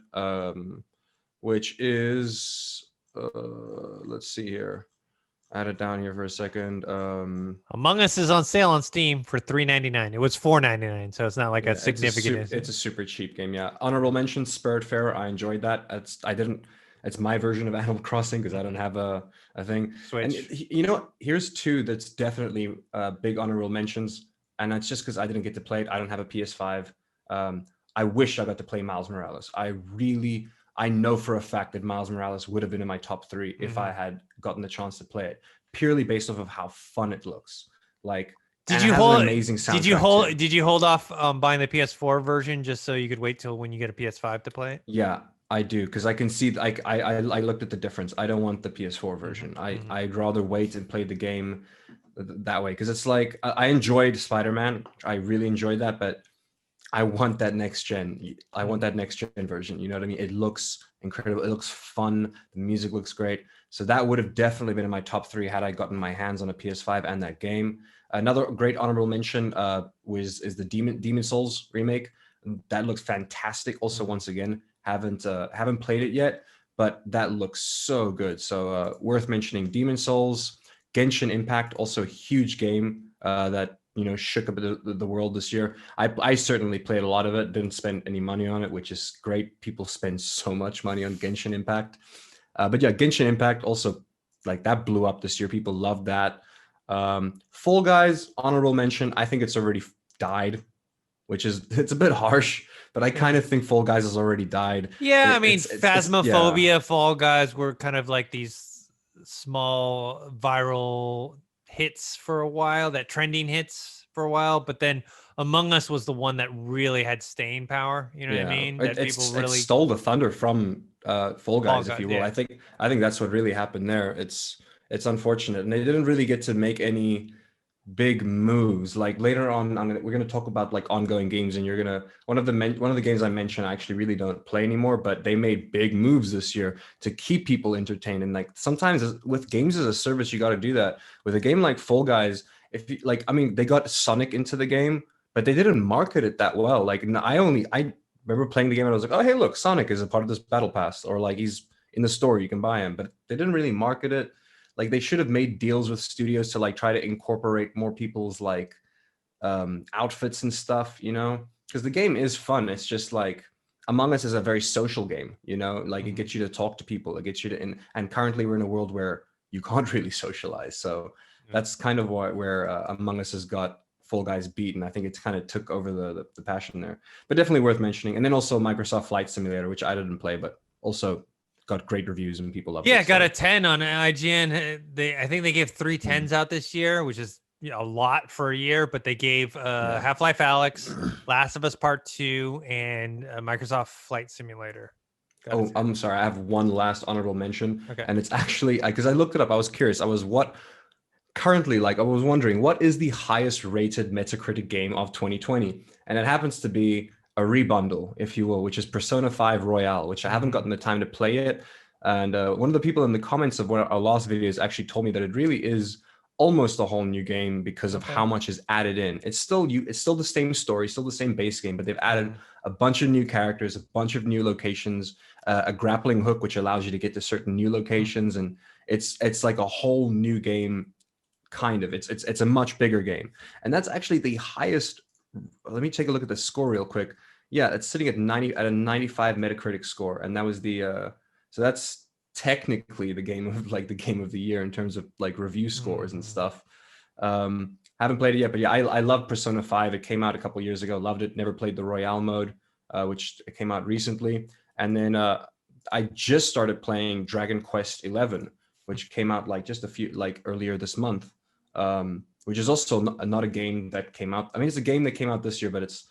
Which is, let's see here. I had it down here for a second. Among Us is on sale on Steam for $3.99. It was $4.99, so it's not like a significant. It's a super cheap game. Yeah. Honorable mention: Spiritfarer. I enjoyed that. It's my version of Animal Crossing because I don't have a thing. Switch. And you know what? Here's two that's definitely big honorable mentions, and that's just because I didn't get to play it. I don't have a PS5. I wish I got to play Miles Morales. I know for a fact that Miles Morales would have been in my top 3 if I had gotten the chance to play it, purely based off of how fun it looks. Like, did you hold? Soundtrack Did you hold off buying the PS4 version just so you could wait till when you get a PS5 to play it? Yeah, I do, because I can see. Like, I looked at the difference. I don't want the PS4 version. I'd rather wait and play the game that way, because it's like I enjoyed Spider-Man. I really enjoyed that, but I want that next gen. I want that next gen version. You know what I mean? It looks incredible. It looks fun. The music looks great. So that would have definitely been in my top 3 had I gotten my hands on a PS5 and that game. Another great honorable mention is the Demon Souls remake. That looks fantastic. Also, once again, haven't played it yet, but that looks so good. So worth mentioning. Demon Souls, Genshin Impact, also a huge game that shook up the world this year. I certainly played a lot of it, didn't spend any money on it, which is great. People spend so much money on Genshin Impact. But yeah, Genshin Impact also, like, that blew up this year. People loved that. Fall Guys, honorable mention. I think it's already died, which is, it's a bit harsh, but I kind of think Fall Guys has already died. Yeah, I mean, Phasmophobia, Fall Guys were kind of like these small viral hits for a while, that trending hits for a while, but then Among Us was the one that really had staying power. You know what I mean? That people really stole the thunder from Fall Guys, if you will. Yeah. I think that's what really happened there. It's unfortunate, and they didn't really get to make any big moves. Like later on, we're gonna talk about like ongoing games, and one of the games I mentioned I actually really don't play anymore, but they made big moves this year to keep people entertained. And like sometimes with games as a service, you got to do that. With a game like Fall Guys, if you, like, I mean, they got Sonic into the game, but they didn't market it that well. Like I remember playing the game and I was like, oh hey, look, Sonic is a part of this battle pass, or like he's in the store, you can buy him, but they didn't really market it. Like they should have made deals with studios to like try to incorporate more people's like outfits and stuff, because the game is fun. It's just like Among Us is a very social game, like it gets you to talk to people, it gets you to and currently we're in a world where you can't really socialize. So that's kind of where Among Us has got Fall Guys beat, and I think it's kind of took over the passion there. But definitely worth mentioning. And then also Microsoft Flight Simulator, which I didn't play, but also got great reviews and people loved Yeah, it. it got So a 10 on IGN. I think they gave three tens out this year, which is a lot for a year. But they gave yeah. Half-Life Alex, Last of Us Part 2, and Microsoft Flight Simulator. Got a Oh, 10. I'm sorry. I have one last honorable mention, Okay. and it's actually because I looked it up. I was curious. I was what currently like I was wondering what is the highest rated Metacritic game of 2020, and it happens to be a rebundle, if you will, which is Persona 5 Royale, which I haven't gotten the time to play it. And one of the people in the comments of one of our last videos actually told me that it really is almost a whole new game because of Okay. how much is added in. It's still the same story, still the same base game, but they've added a bunch of new characters, a bunch of new locations, a grappling hook which allows you to get to certain new locations, and it's like a whole new game. Kind of, it's a much bigger game, and that's actually the highest. Let me take a look at the score real quick. Yeah, it's sitting at 90 at a 95 Metacritic score, and that was the so that's technically the game of the game of the year in terms of like review scores and stuff. Haven't played it yet, but yeah, I love Persona 5. It came out a couple years ago. Loved it. Never played the Royale mode, which came out recently, and then I just started playing Dragon Quest 11, which came out like just a few like earlier this month. Which is also not a game that came out. I mean, it's a game that came out this year, but it's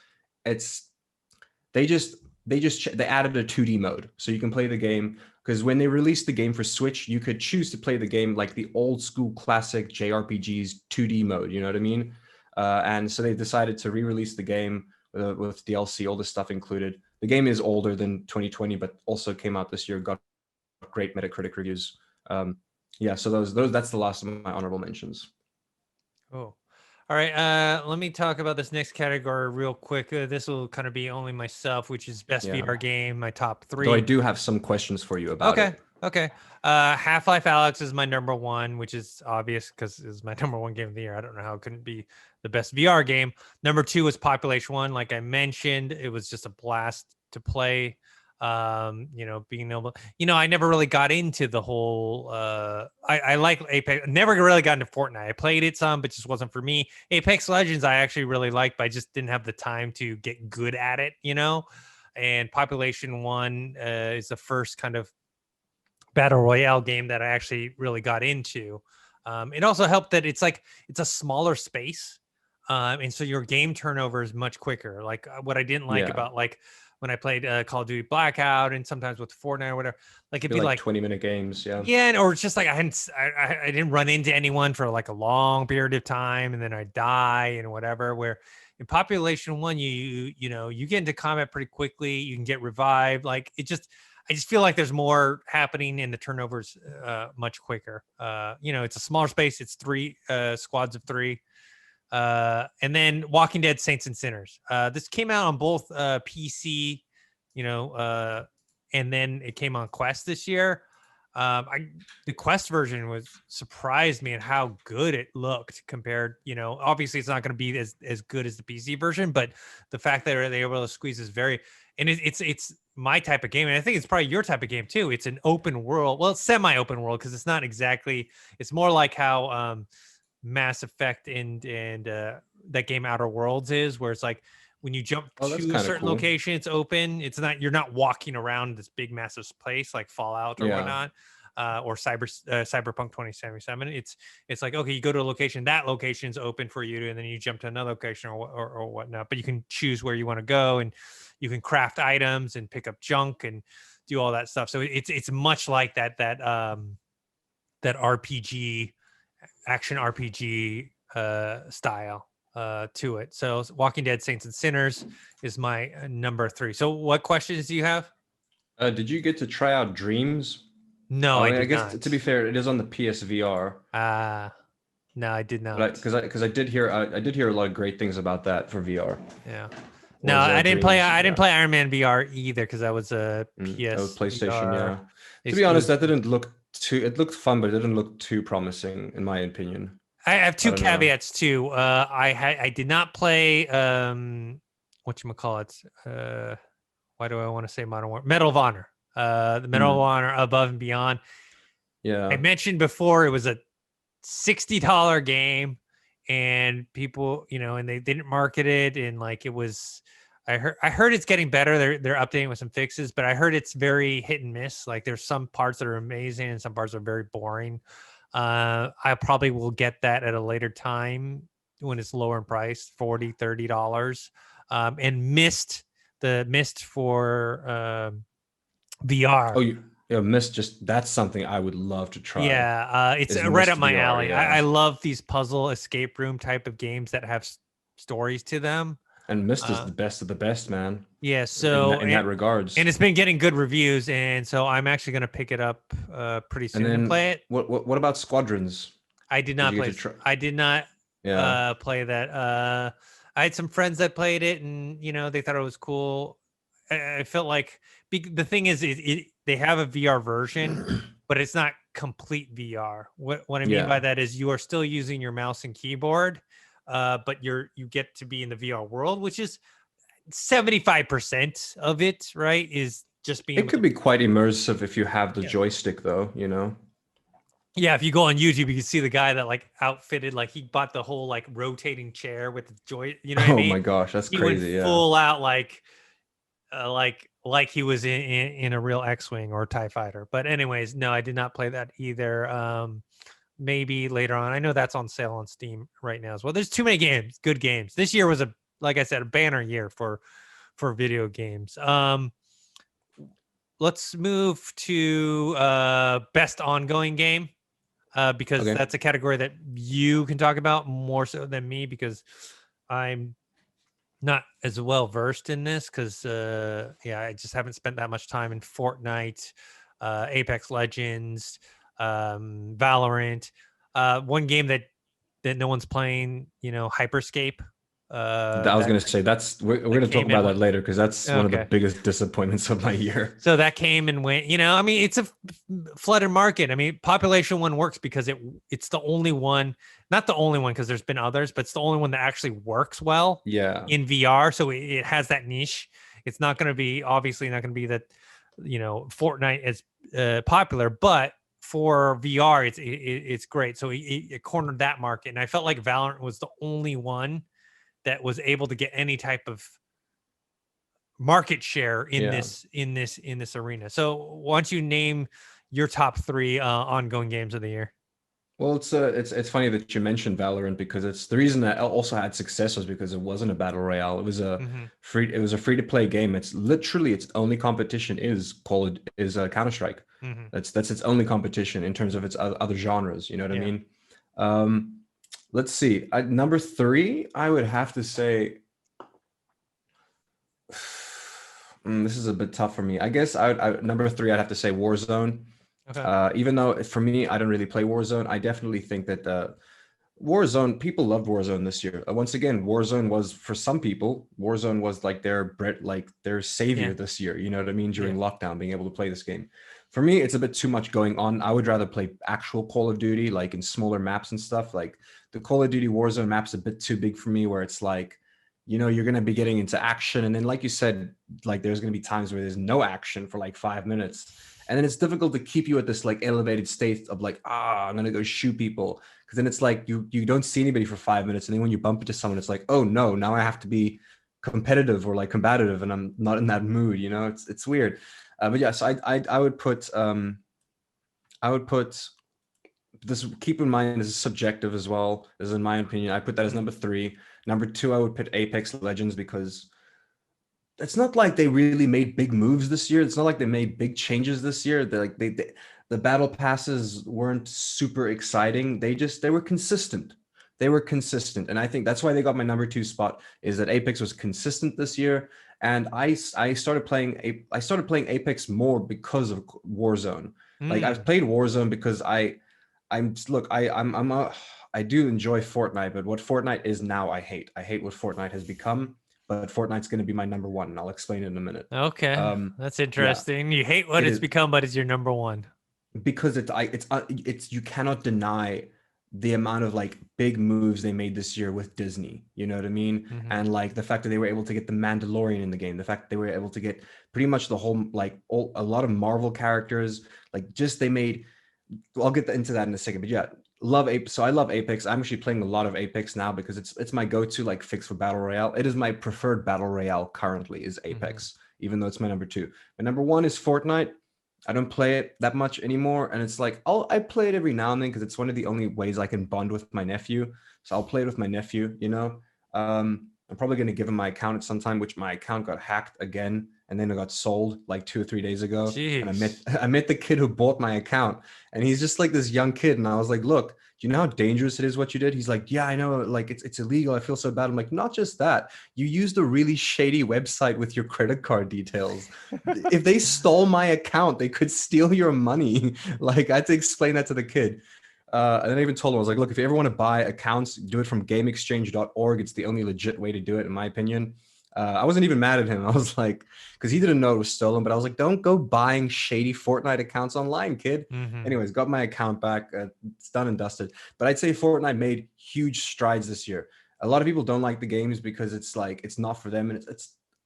they added a 2D mode, so you can play the game. Because when they released the game for Switch, you could choose to play the game like the old school classic JRPGs 2D mode. You know what I mean? And so they decided to re-release the game with DLC, all this stuff included. The game is older than 2020, but also came out this year. Got great Metacritic reviews. Yeah, so those that's the last of my honorable mentions. Oh, all right. Let me talk about this next category real quick. This will kind of be only myself, which is best Yeah. VR game, my top Though I three. do have some questions for you about Okay. it. Okay. Half-Life Alex is my number one, which is obvious because it's my number one game of the year. I don't know how it couldn't be the best VR game. Number two was Population One. Like I mentioned, it was just a blast to play. Being able, I never really got into the whole I like Apex. Never really got into Fortnite. I played it some, but just wasn't for me. Apex Legends I actually really liked, but I just didn't have the time to get good at it, and Population One is the first kind of battle royale game that I actually really got into. It also helped that it's a smaller space, and so your game turnover is much quicker. Like what I didn't like Yeah. about like when I played Call of Duty Blackout and sometimes with Fortnite or whatever, like it'd be like like 20-minute games. Yeah. yeah, or it's just like I didn't run into anyone for like a long period of time, and then I die and whatever. Where in Population One, you get into combat pretty quickly. You can get revived. Like I just feel like there's more happening, and the turnovers much quicker. It's a smaller space. It's three squads of three. And then Walking Dead Saints and Sinners. This came out on both PC, and then it came on Quest this year. The Quest version surprised me at how good it looked compared. Obviously it's not going to be as good as the PC version, but the fact that they were able to squeeze this it's my type of game, and I think it's probably your type of game too. It's an open world, well, it's semi-open world because it's not exactly. It's more like how Mass Effect and that game Outer Worlds is, where it's like when you jump Oh, that's to a kind of certain cool. location, it's open. You're not walking around this big massive place like Fallout or whatnot, or Cyberpunk 2077. It's like, okay, you go to a location, that location's open for you, and then you jump to another location or whatnot. But you can choose where you want to go, and you can craft items and pick up junk and do all that stuff. So it's much like that RPG, action RPG style to it. So Walking Dead Saints and Sinners is my number three. So what questions do you have? Did you get to try out Dreams? No, I I mean, I did guess not. to be fair, it is on the PSVR. No, I did But not. because I did hear a lot of great things about that for VR. Yeah. No, Was I didn't play. Dreams? I didn't Yeah. play Iron Man VR either because that was a Oh, PlayStation. PSVR Yeah. To be honest, that exclusive. didn't look too. It looked fun, but it didn't look too promising, in my opinion. I have I two don't know. caveats too. I did not play whatchamacallit. Why do I want to say Modern War? Medal of Honor. The Medal of Honor Above and Beyond. I Yeah. mentioned before it was a $60 game, and people, and they didn't market it, and like it was, I heard it's getting better. They're updating with some fixes, but I heard it's very hit and miss. Like there's some parts that are amazing and some parts are very boring. I probably will get that at a later time when it's lower in price, $40-$30. And Mist for Oh, VR. you missed just that's something I would love to try. Yeah, it's Is right Mist up my VR? alley. I Yeah, love these puzzle escape room type of games that have stories to them. and Mist is Uh, the best of the best, man. yeah, In so that regards. and it's been getting good reviews, and so I'm actually going to pick it up pretty And soon and then play it. what about Squadrons? I did Did not you get play. to try? I did not Yeah, play that. I had some friends that played it, and they thought it was cool. I felt like the thing is, they have a VR version, but it's not complete VR. What I mean yeah. by that is you are still using your mouse and keyboard, but you get to be in the VR world, which is 75% of it, right? Is just being It able could to. be quite immersive if you have the Yeah. joystick, though. You know. Yeah, if you go on YouTube, you can see the guy that like outfitted, like he bought the whole like rotating chair with the joy. You know what I Oh mean? my gosh, that's He went crazy. Yeah. full out like he was in a real X-wing or TIE fighter. But anyways, no, I did not play that either. Maybe later on. I know that's on sale on Steam right now as well. There's too many games, good games. This year was like I said, a banner year for video games. Let's move to best ongoing game. Because Okay. that's a category that you can talk about more so than me because I'm not as well versed in this because yeah, I just haven't spent that much time in Fortnite, Apex Legends, Valorant. One game that no one's playing, Hyperscape. I was That gonna say we're that gonna talk came and about went. that later because that's one of the Okay. biggest disappointments of my year. So that came and went. I mean, it's a flooded market. I mean, population one works because it's the only one, not the only one because there's been others, but it's the only one that actually works well Yeah, in VR. So it has that niche. It's not going to be obviously not going to be that Fortnite is popular, but for VR, it's great. So it cornered that market, and I felt like Valorant was the only one that was able to get any type of market share in yeah. this arena. So why don't you name your top three ongoing games of the year? Well, it's funny that you mentioned Valorant because it's the reason that it also had success was because it wasn't a battle royale. Mm-hmm. It was a free to play game. It's literally its only competition is Counter-Strike. Mm-hmm. That's its only competition in terms of its other genres. You know what I Yeah. mean? Let's see. Number three, I would have to say. This is a bit tough for me. I guess number three, I'd have to say Warzone. Okay. Even though for me, I don't really play Warzone, I definitely think that Warzone, people loved Warzone this year. Once again, Warzone was for some people, Warzone was like their Yeah. savior this year. You know what I mean? Yeah. During lockdown, being able to play this game. For me, it's a bit too much going on. I would rather play actual Call of Duty, like in smaller maps and stuff. Like the Call of Duty Warzone map's a bit too big for me, where it's like, you're gonna be getting into action, and then like you said, like there's gonna be times where there's no action for like 5 minutes. And then it's difficult to keep you at this like elevated state of like, I'm gonna go shoot people. Because then it's like you don't see anybody for 5 minutes. And then when you bump into someone, it's like, oh no, now I have to be competitive or like combative, and I'm not in that mood, it's weird. But yeah, so I would put this, keep in mind, this is subjective as well. This is in my opinion. I put that as Mm-hmm. number three. Number two, I would put Apex Legends because it's not like they really made big moves this year. It's not like they made big changes this year. The battle passes weren't super exciting. They were consistent. They were consistent, and I think that's why they got my number two spot. Is that Apex was consistent this year, and I started playing Apex more because of Warzone. Like I've Mm. played Warzone because I'm look I do enjoy Fortnite, but what Fortnite is now, I hate. I hate what Fortnite has become, but Fortnite's going to be my number one, and I'll explain it in a minute. Okay, Um, that's yeah, interesting. You hate what it it's is become, but it's your number one. because it's you cannot deny the amount of like big moves they made this year with Disney. You know what I mean? Mm-hmm. And like the fact that they were able to get the Mandalorian in the game, the fact that they were able to get pretty much the whole a lot of Marvel characters. Like just they made. I'll get into that in a second, but yeah, love Apex. So I love Apex. I'm actually playing a lot of Apex now because it's my go-to like fix for battle royale. It is my preferred battle royale currently is Apex, even though it's my number two. My number one is Fortnite. I don't play it that much anymore, and it's like I play it every now and then because it's one of the only ways I can bond with my nephew. So I'll play it with my nephew. I'm probably gonna give him my account at some time, which my account got hacked again, and then it got sold like 2 or 3 days ago. And I met Jeez. I met the kid who bought my account, and he's just like this young kid, and I was like, look, do you know how dangerous it is what you did? He's like, yeah, I know, like it's illegal. I feel so bad. I'm like, not just that. You used a really shady website with your credit card details. If they stole my account, they could steal your money. Like I had to explain that to the kid. And then I even told him, I was like, look, if you ever want to buy accounts, do it from gameexchange.org. It's the only legit way to do it, in my opinion. I wasn't even mad at him. I was like, because he didn't know it was stolen, but I was like, don't go buying shady Fortnite accounts online, kid. Mm-hmm. Anyways, got my account back. It's done and dusted. But I'd say Fortnite made huge strides this year. A lot of people don't like the games because it's like it's not for them, and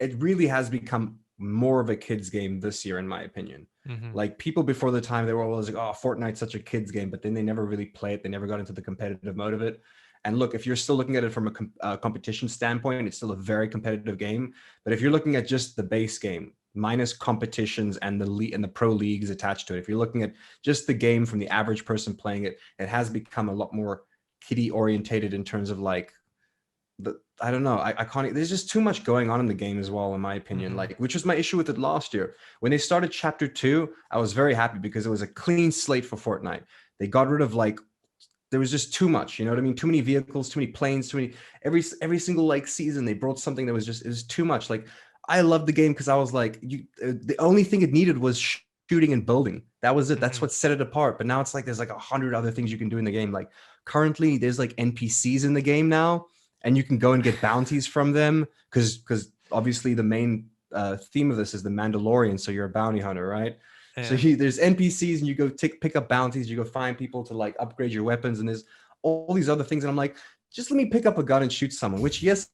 it really has become more of a kids game this year, in my opinion. Mm-hmm. Like people before the time, they were always like, "Oh, Fortnite's such a kids game," but then they never really play it. They never got into the competitive mode of it. And look, if you're still looking at it from a competition standpoint, it's still a very competitive game. But if you're looking at just the base game, minus competitions and the pro leagues attached to it, if you're looking at just the game from the average person playing it, it has become a lot more kiddie orientated in terms of like I don't know. I can't. There's just too much going on in the game as well, in my opinion. Mm-hmm. Like, which was my issue with it last year when they started Chapter 2. I was very happy because it was a clean slate for Fortnite. They got rid of like there was just too much. You know what I mean? Too many vehicles, too many planes, too many. Every single like season they brought something that was just it was too much. Like I loved the game because I was like, the only thing it needed was shooting and building. That was it. That's Mm-hmm. what set it apart. But now it's like there's like 100 other things you can do in the game. Like currently there's like NPCs in the game now and you can go and get bounties from them because obviously the main theme of this is the Mandalorian, so you're a bounty hunter, right? So Yeah. there's NPCs and you go pick up bounties, you go find people to like upgrade your weapons, and there's all these other things. And I'm like, just let me pick up a gun and shoot someone, which yes,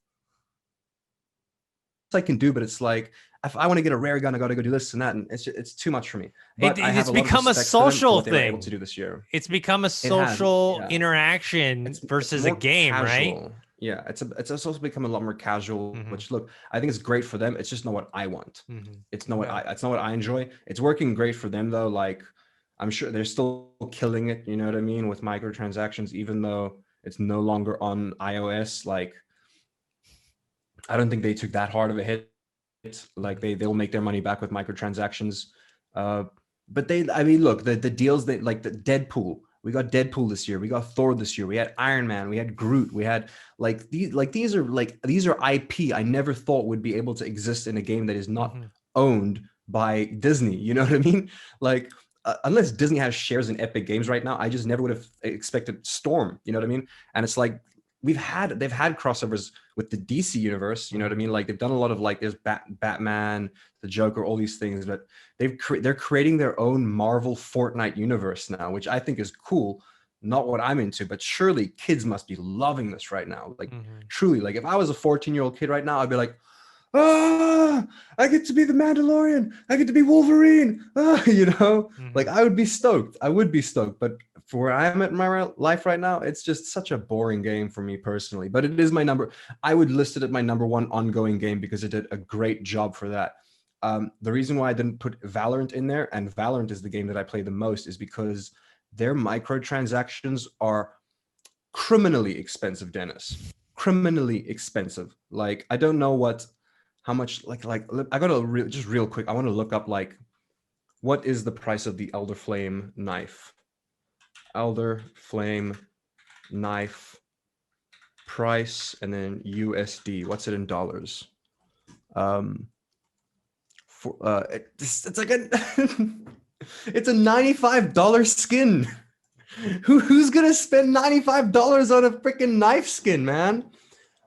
I can do, but it's like if I want to get a rare gun, I got to go do this and that, and it's too much for me. But I have It's a lot of become a respect for them for social what they were able to thing. do this year. It's become a It has, social yeah. interaction It's versus a more game, right? casual. Yeah, it's also become a lot more casual, Mm-hmm. which look, I think it's great for them. It's just not what I want. It's not Mm-hmm. Yeah. it's not what I enjoy. It's working great for them though. Like I'm sure they're still killing it, you know what I mean, with microtransactions, even though it's no longer on iOS. Like I don't think they took that hard of a hit. Like Mm-hmm. they'll make their money back with microtransactions. Uh, but I mean, look, the deals that like the Deadpool. We got Deadpool this year. We got Thor this year. We had Iron Man. We had Groot. We had these are IP I never thought would be able to exist in a game that is not Mm-hmm. owned by Disney. You know what I mean? Like unless Disney has shares in Epic Games right now, I just never would have expected Storm. You know what I mean? And it's like they've had crossovers with the DC universe. You know what I mean? Like they've done a lot of like there's Batman, the Joker, all these things, but they're creating their own Marvel Fortnite universe now, which I think is cool. Not what I'm into, but surely kids must be loving this right now. Like Mm-hmm. truly, like if I was a 14-year-old kid right now, I'd be like, ah, I get to be the Mandalorian. I get to be Wolverine. Ah, like Mm-hmm. I would be stoked. I would be stoked. But for where I am at my life right now, it's just such a boring game for me personally. But it is I would list it at my number one ongoing game because it did a great job for that. The reason why I didn't put Valorant in there, and Valorant is the game that I play the most, is because their microtransactions are criminally expensive, Dennis. Criminally expensive. Like I don't know how much like I gotta just real quick. I want to look up like what is the price of the Elder Flame knife? Elder Flame knife price and then USD. What's it in dollars? For it's like a it's a $95 skin. Who's gonna spend $95 on a freaking knife skin, man?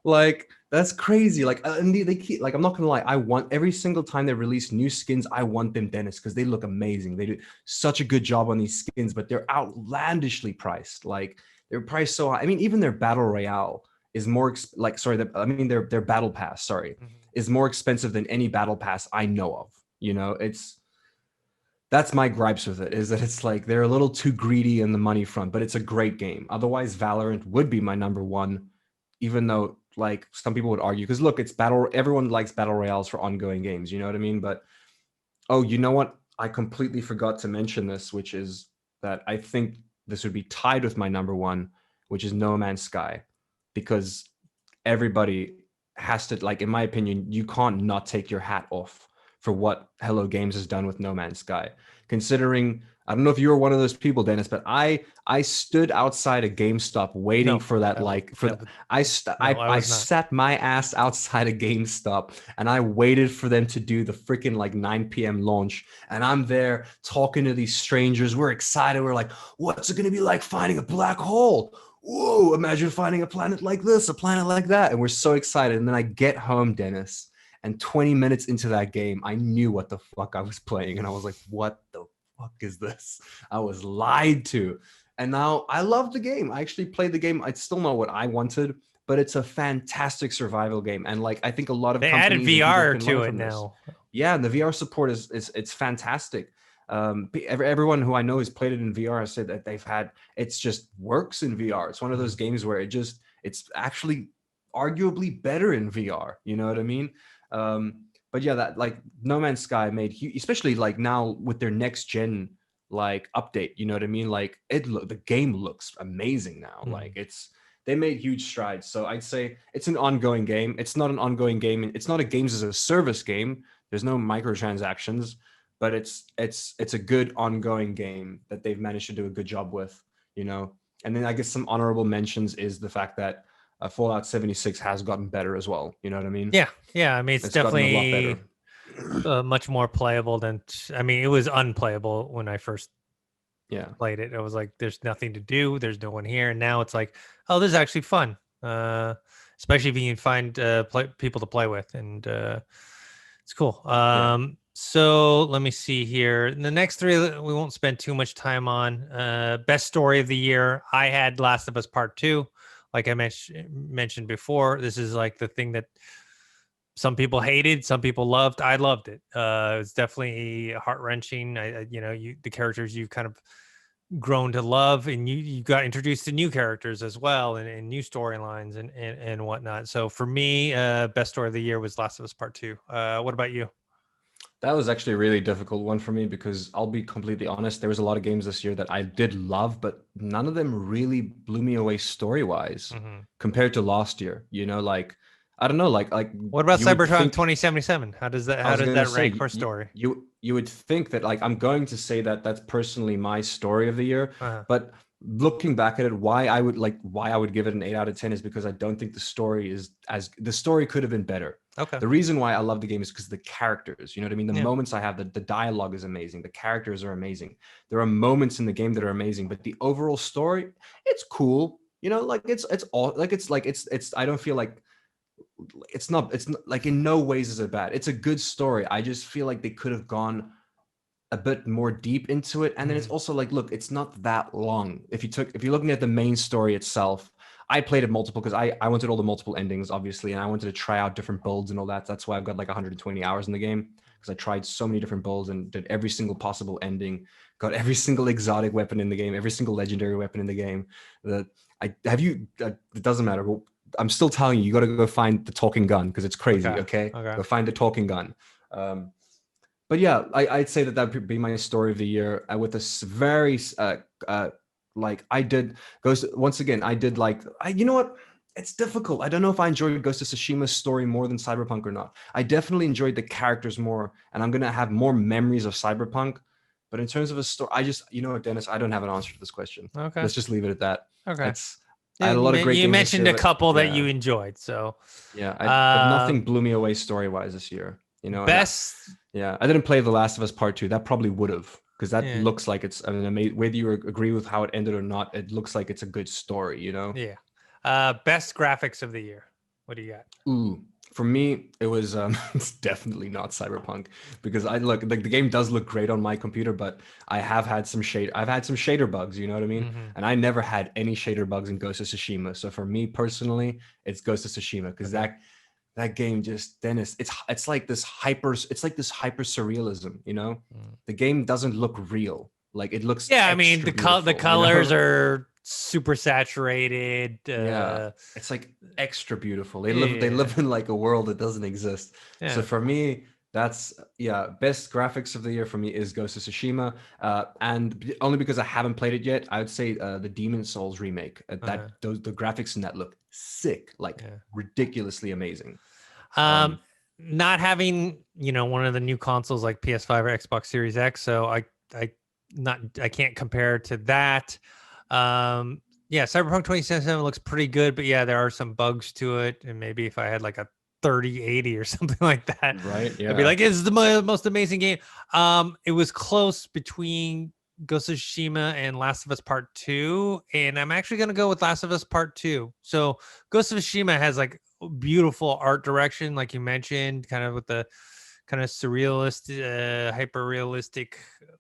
Like that's crazy. Like and they keep like I'm not gonna lie. I want every single time they release new skins, I want them, Dennis, because they look amazing. They do such a good job on these skins, but they're outlandishly priced. Like they're priced so high. I mean, even their battle royale is more like sorry. Their battle pass, sorry, Mm-hmm. is more expensive than any battle pass I know of. That's my gripes with it, is that it's like they're a little too greedy in the money front, but it's a great game. Otherwise, Valorant would be my number one, even though like some people would argue, because look, it's battle. Everyone likes battle royales for ongoing games. You know what I mean? But oh, you know what? I completely forgot to mention this, which is that I think this would be tied with my number one, which is No Man's Sky, because everybody has to, like, in my opinion, you can't not take your hat off for what Hello Games has done with No Man's Sky. Considering, I don't know if you were one of those people, Dennis, but I stood outside a GameStop waiting No, for that, I w- like for that would- no, I I was not. sat my ass outside a GameStop and I waited for them to do the freaking like 9 p.m. launch, and I'm there talking to these strangers. We're excited. We're like, what's it gonna be like finding a black hole? Whoa, imagine finding a planet like this, a planet like that. And we're so excited. And then I get home, Dennis, and 20 minutes into that game, I knew what the fuck I was playing. And I was like, what the fuck is this? I was lied to. And now I love the game. I actually played the game. I still know what I wanted, but it's a fantastic survival game. And like, I think a lot of They added companies and people VR can learn to it from this. now. Yeah, and the VR support is it's fantastic. Everyone who I know has played it in VR has said that they've had, it's just works in VR. It's one of those games where it's actually arguably better in VR. You know what I mean? But yeah, that like No Man's Sky made huge, especially like now with their next gen like update. You know what I mean? Like the game looks amazing now. Like they made huge strides. So I'd say it's an ongoing game. It's not an ongoing game. It's not a games as a service game. There's no microtransactions, but it's a good ongoing game that they've managed to do a good job with, you know. And then I guess some honorable mentions is the fact that Fallout 76 has gotten better as well. You know what I mean? Yeah. I mean, it's It's gotten a lot better. definitely much more playable than. I mean, it was unplayable when I first Yeah. played it. I was like, "There's nothing to do. There's no one here." And now it's like, "Oh, this is actually fun." Especially if you can find people to play with, and it's cool. So let me see here. The next three we won't spend too much time on. Best story of the year. I had Last of Us Part 2. Like I mentioned before, this is like the thing that some people hated, some people loved. I loved it. It's definitely heart wrenching. The characters you've kind of grown to love, and you got introduced to new characters as well, and new storylines and whatnot. So for me, best story of the year was Last of Us Part 2. What about you? That was actually a really difficult one for me because I'll be completely honest, there was a lot of games this year that I did love, but none of them really blew me away story-wise compared to last year. You know, like I don't know, like What about you would Cyberpunk think 2077? How does that I was gonna say rank for story? you would think that, like, I'm going to say that that's personally my story of the year, Uh-huh. but looking back at it, why I would give it an 8 out of 10 is because I don't think the story could have been better. Okay. The reason why I love the game is because the characters, you know what I mean? The Yeah. moments I have, the dialogue is amazing. The characters are amazing. There are moments in the game that are amazing, but the overall story, it's cool. You know, like it's all like it's I don't feel like it's not like, in no ways is it bad. It's a good story. I just feel like they could have gone a bit more deep into it. And then it's also like, look, it's not that long. If you're looking at the main story itself, I played it multiple because I wanted all the multiple endings, obviously, and I wanted to try out different builds and all that. That's why I've got like 120 hours in the game, because I tried so many different builds and did every single possible ending, got every single exotic weapon in the game, every single legendary weapon in the game. It doesn't matter. I'm still telling you, you got to go find the talking gun because it's crazy. Okay? Go find the talking gun. But yeah, I'd say that would be my story of the year, with this very like I did once again. I did like you know what? It's difficult. I don't know if I enjoyed Ghost of Tsushima's story more than Cyberpunk or not. I definitely enjoyed the characters more, and I'm gonna have more memories of Cyberpunk. But in terms of a story, you know what, Dennis, I don't have an answer to this question. Okay. Let's just leave it at that. Okay. I had a lot of great You games mentioned this a year, couple that you enjoyed, so but nothing blew me away story-wise this year. You know, best. I didn't play The Last of Us Part 2. That probably would have, because that Yeah. looks like it's an amazing. Whether you agree with how it ended or not, it looks like it's a good story. You know. Yeah. Best graphics of the year. What do you got? Ooh, for me, it was it's definitely not Cyberpunk, because I look like the game does look great on my computer, but I've had some shader bugs. You know what I mean? And I never had any shader bugs in Ghost of Tsushima. So for me personally, it's Ghost of Tsushima, because that game just then it's like this hyper surrealism, you know. Mm. The game doesn't look real, like it looks Yeah, I mean extra the beautiful, you colors know. are super saturated. Yeah, it's like extra beautiful. They Yeah, live in like a world that doesn't exist. So yeah, for me, that's yeah, best graphics of the year for me is Ghost of Tsushima, only because I haven't played it yet. I would say the Demon Souls remake. uh, The graphics in that look sick, like yeah. ridiculously amazing. Um, Um, not having one of the new consoles like PS5 or Xbox Series X, so I can't compare to that. Yeah, Cyberpunk 2077 looks pretty good, but yeah, there are some bugs to it, and maybe if I had like a 3080 or something like that, right? I'd be Yeah. like, "It's the most amazing game." It was close between Ghost of Tsushima and Last of Us Part 2, and I'm actually gonna go with Last of Us Part 2. So Ghost of Tsushima has like beautiful art direction, like you mentioned, kind of with the kind of surrealist, hyper realistic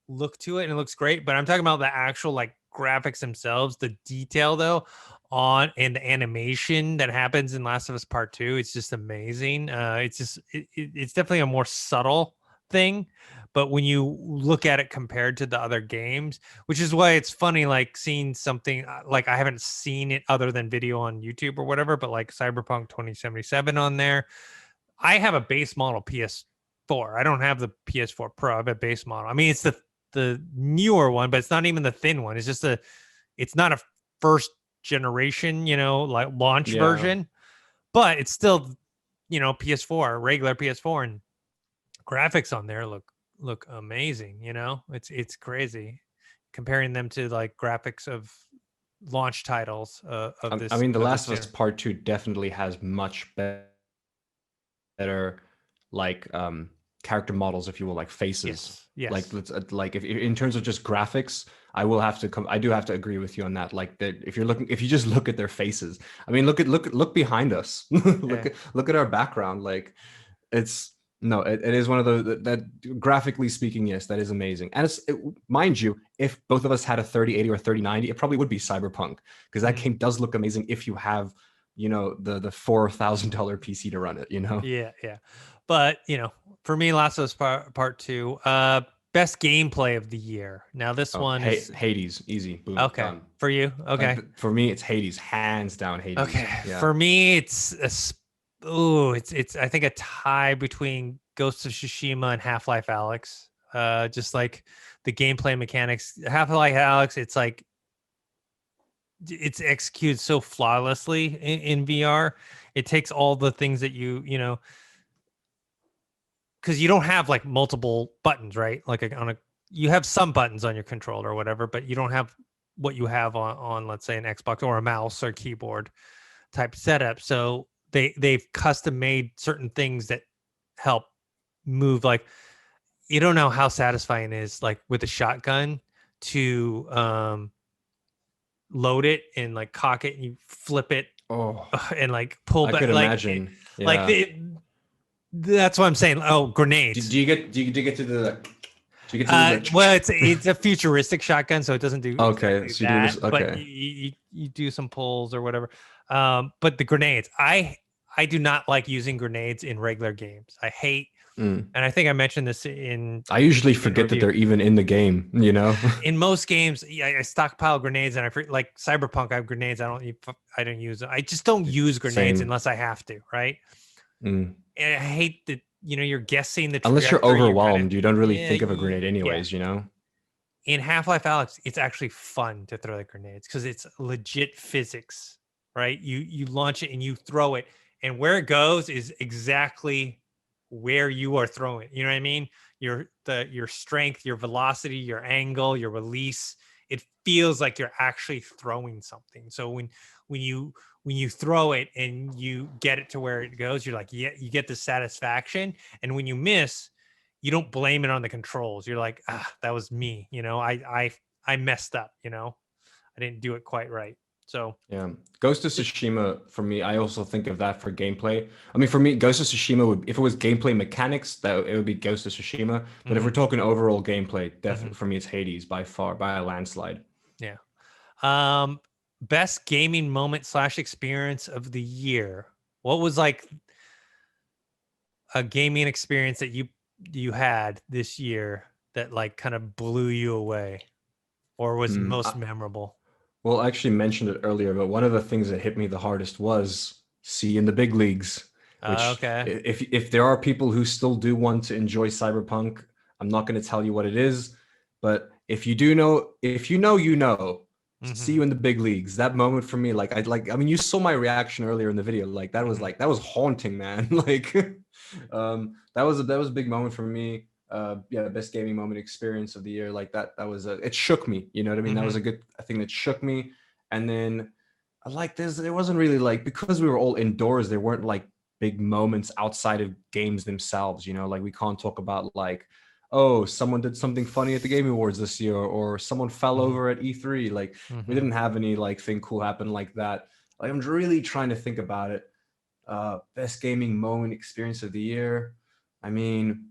look to it, and it looks great. But I'm talking about the actual like graphics themselves, the detail though on and the animation that happens in Last of Us Part Two. It's just amazing. It's definitely a more subtle thing, but when you look at it compared to the other games, which is why it's funny, like seeing something like I haven't seen it other than video on YouTube or whatever, but like Cyberpunk 2077 on there. I have a base model PS4. I don't have the PS4 Pro. I have a base model. I mean, it's the newer one, but it's not even the thin one. It's just it's not a first generation, like launch Yeah. version, but it's still, PS4, regular PS4, and graphics on there look amazing. It's crazy comparing them to like graphics of launch titles of I this mean, The of Last this of Us year. Part Two definitely has much better like character models, if you will, like faces. Yes, Like yes. let's like if in terms of just graphics, I do have to agree with you on that. Like that if you just look at their faces, I mean, look behind us. Yeah. Look at our background. Like it's no, it is one of those that graphically speaking, yes, that is amazing. And mind you, if both of us had a 3080 or 3090, it probably would be Cyberpunk, because that Mhm. game does look amazing if you have, the $4,000 PC to run it, you know. Yeah, yeah. But, for me, Last of Us Part 2, best gameplay of the year. Now, this Oh, one is Hades, easy, boom, okay done. for you. Okay. For me, it's Hades, hands down, Okay. Hades. Yeah. For me, it's I think a tie between Ghost of Tsushima and Half-Life Alex. Just like the gameplay mechanics. Half-Life Alex, it's like it's executed so flawlessly in VR. It takes all the things that because you don't have like multiple buttons, right? Like you have some buttons on your controller or whatever, but you don't have what you have on let's say an Xbox or a mouse or keyboard type setup. So they've custom made certain things that help move. Like you don't know how satisfying it is, like with a shotgun to load it and like cock it and you flip it Oh, and like pull I back could imagine. like Yeah. that's what I'm saying. Oh, grenades. Do you get to the do you get to the Well, it's a futuristic shotgun, so it doesn't do okay, exactly so you do that, this, but okay. you do some pulls or whatever. But the grenades, I do not like using grenades in regular games. I hate, Mm. and I think I mentioned this in I usually in a forget that review. they're even in the game, you know. In most games, yeah, I stockpile grenades, and like Cyberpunk, I have grenades. I don't use them. I just don't use grenades Same. unless I have to, right? Mm. And I hate that you're guessing the Unless you're trajectory. You're kind of overwhelmed, you don't really yeah, think of a grenade yeah. anyways, you know. In Half-Life Alex, it's actually fun to throw the grenades because it's legit physics, right? You launch it and you throw it, and where it goes is exactly where you are throwing. You know what I mean? Your strength, your velocity, your angle, your release. It feels like you're actually throwing something. So when you when you throw it and you get it to where it goes, you're like, yeah, you get the satisfaction. And when you miss, you don't blame it on the controls. You're like, that was me. I messed up. I didn't do it quite right. So Yeah. Ghost of Tsushima, for me, I also think of that for gameplay. I mean, for me, Ghost of Tsushima would, if it was gameplay mechanics, that it would be Ghost of Tsushima. But if we're mhm, talking overall gameplay, mhm, definitely for me, it's Hades by far, by a landslide. yeah. Um, best gaming moment slash experience of the year. What was like? a gaming experience that you had this year that like kind of blew you away or was Hmm. most memorable? Well, I actually mentioned it earlier, but one of the things that hit me the hardest was see in the big leagues, which Okay. if there are people who still do want to enjoy Cyberpunk, I'm not going to tell you what it is, but if you do know, if you know, you know, see Mm-hmm. you in the big leagues. That moment for me, I mean, you saw my reaction earlier in the video. Mm-hmm. That was haunting, man. Like, that was a big moment for me. Yeah, best gaming moment experience of the year. Like that was it shook me. You know what I mean? That was Mm-hmm. a good thing that shook me. And then like there wasn't really like because we were all indoors, there weren't like big moments outside of games themselves. You know, like we can't talk about like, oh, someone did something funny at the Game Awards this year, or someone fell Mm-hmm. over at E3. Like we Mm-hmm. didn't have any like thing cool happen like that. Like I'm really trying to think about it. Best gaming moment experience of the year. I mean,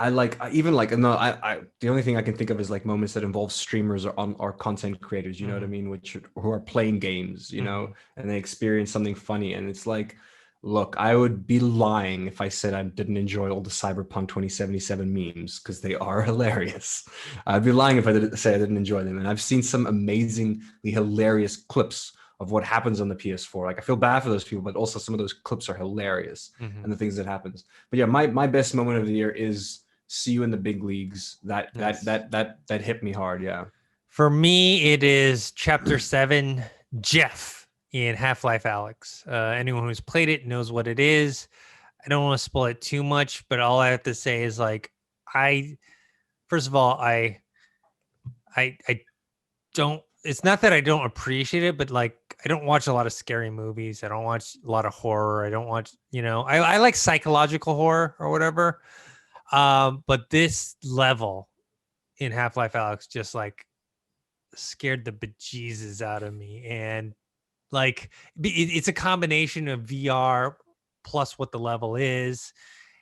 I even like no I the only thing I can think of is like moments that involve streamers or on or content creators, you know what I Mm-hmm. mean, which who are playing games, you Mm-hmm. know, and they experience something funny, and it's like, look, I would be lying if I said I didn't enjoy all the Cyberpunk 2077 memes because they are hilarious. I'd be lying if I didn't say I didn't enjoy them, and I've seen some amazingly hilarious clips of what happens on the PS4. Like I feel bad for those people, but also some of those clips are hilarious Mm-hmm. and the things that happens. But yeah, my best moment of the year is see you in the big leagues. Nice. That hit me hard. Yeah. For me, it is Chapter 7, Jeff in Half-Life Alex. Anyone who's played it knows what it is. I don't want to spoil it too much, but all I have to say is like I first of all, I don't it's not that I don't appreciate it, but like I don't watch a lot of scary movies. I don't watch a lot of horror. I don't watch, I like psychological horror or whatever. But this level in Half-Life Alex just like scared the bejesus out of me. And like it's a combination of VR plus what the level is,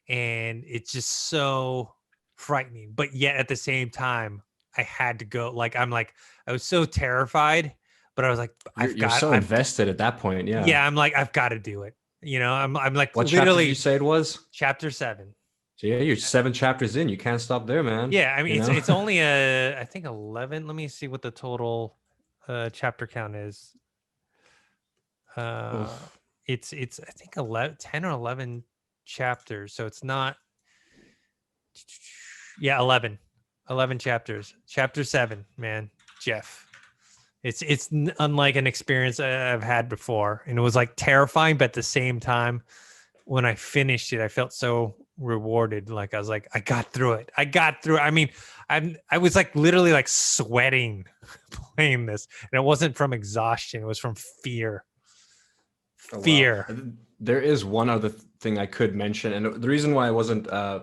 and it's just so frightening. But yet at the same time, I had to go. I was so terrified, but I was like, You're so invested at that point. Yeah. yeah, I'm like, I've got to do it. I'm like What chapter did you literally say it was? Chapter 7. So yeah, you're 7 chapters in. You can't stop there, man. Yeah, I mean You know. it's only I think 11. Let me see what the total chapter count is. Uh Oof. it's I think 11, 10 or 11 chapters. So it's not, yeah, 11 chapters. Chapter 7, man. Jeff. It's unlike an experience I've had before, and it was like terrifying, but at the same time, when I finished it, I felt so rewarded. Like I was like, I got through it. I got through it. I mean, I was like literally like sweating playing this, and it wasn't from exhaustion. It was from fear. Oh wow. Fear. There is one other thing I could mention, and the reason why it wasn't a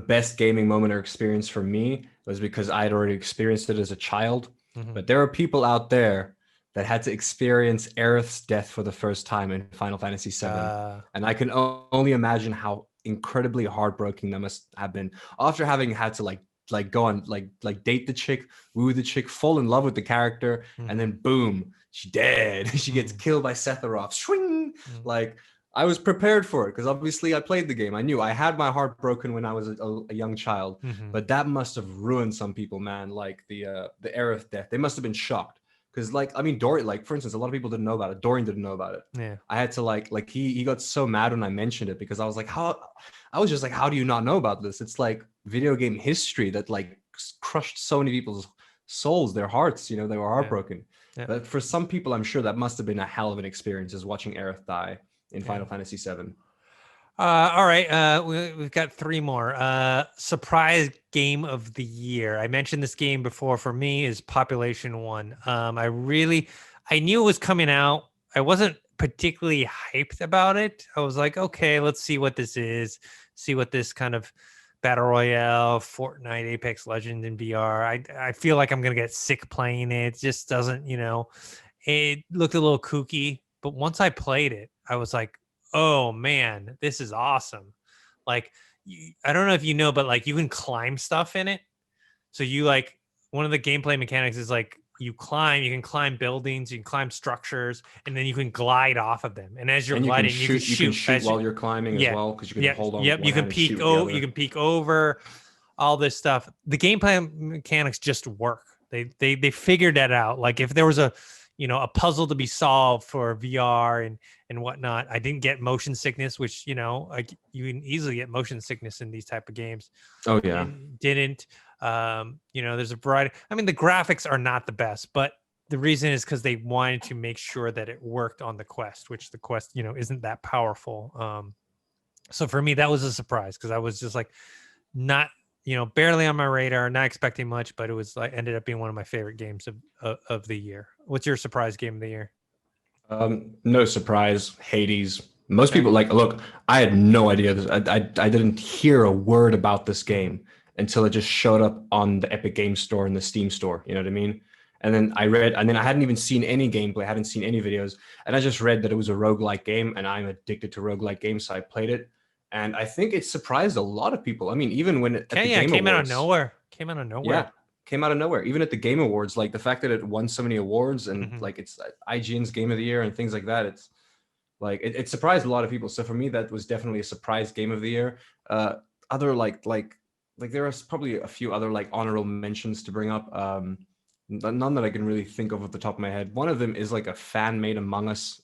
best gaming moment or experience for me was because I had already experienced it as a child. Mm-hmm. But there are people out there that had to experience Aerith's death for the first time in Final Fantasy VII, and I can only imagine how incredibly heartbreaking that must have been after having had to like go on like date the chick, woo the chick, fall in love with the character, and Mm-hmm. then boom, she dead. She gets Mm-hmm. killed by Sephiroth. Swing! Mm-hmm. Like I was prepared for it because obviously I played the game. I knew I had my heart broken when I was a young child, Mm-hmm. but that must have ruined some people, man. Like the Aerith death, they must have been shocked because like I mean Dorian, like for instance, a lot of people didn't know about it. Dorian didn't know about it. Yeah. I had to like he got so mad when I mentioned it because I was like, I was just like, how do you not know about this? It's like video game history that like crushed so many people's souls, their hearts. You know, they were Yeah. heartbroken. Yeah. But for some people, I'm sure that must have been a hell of an experience, is watching Aerith die in Yeah. Final Fantasy VII. All right. We've got three more. Surprise game of the year. I mentioned this game before. For me, is Population One. I knew it was coming out. I wasn't particularly hyped about it. I was like, okay, let's see what this is. See what this kind of battle royale, Fortnite, Apex Legends in VR. I feel like I'm gonna get sick playing it. It just doesn't. It looked a little kooky, but once I played it, I was like, oh man, this is awesome. Like, I don't know if you know, but like you can climb stuff in it. So you like one of the gameplay mechanics is like you can climb buildings, you can climb structures, and then you can glide off of them. And as you're gliding, you can shoot while you're climbing as well, because you can hold on with one you can hand and shoot with the other. you can peek over, all this stuff. The gameplay mechanics just work. They figured that out. Like if there was a a puzzle to be solved for VR and whatnot, I didn't get motion sickness, which like you can easily get motion sickness in these type of games. Oh yeah. Didn't. There's a variety. I mean, the graphics are not the best, but the reason is because they wanted to make sure that it worked on the Quest, which the Quest isn't that powerful. So for me, that was a surprise because I was just like not barely on my radar, not expecting much, but it was like ended up being one of my favorite games of the year. What's your surprise game of the year? No surprise, Hades. Most people look, I had no idea this. I didn't hear a word about this game until it just showed up on the Epic Games Store and the Steam Store. You know what I mean? And then I hadn't even seen any gameplay, I hadn't seen any videos, and I just read that it was a roguelike game, and I'm addicted to roguelike games, so I played it. And I think it surprised a lot of people. I mean, even when it came out of nowhere. Yeah, came out of nowhere. Even at the Game Awards, like the fact that it won so many awards and like it's IGN's Game of the Year and things like that, it's like it surprised a lot of people. So for me, that was definitely a surprise game of the year. Other like there are probably a few other like honorable mentions to bring up. None that I can really think of off the top of my head. One of them is like a fan-made Among Us,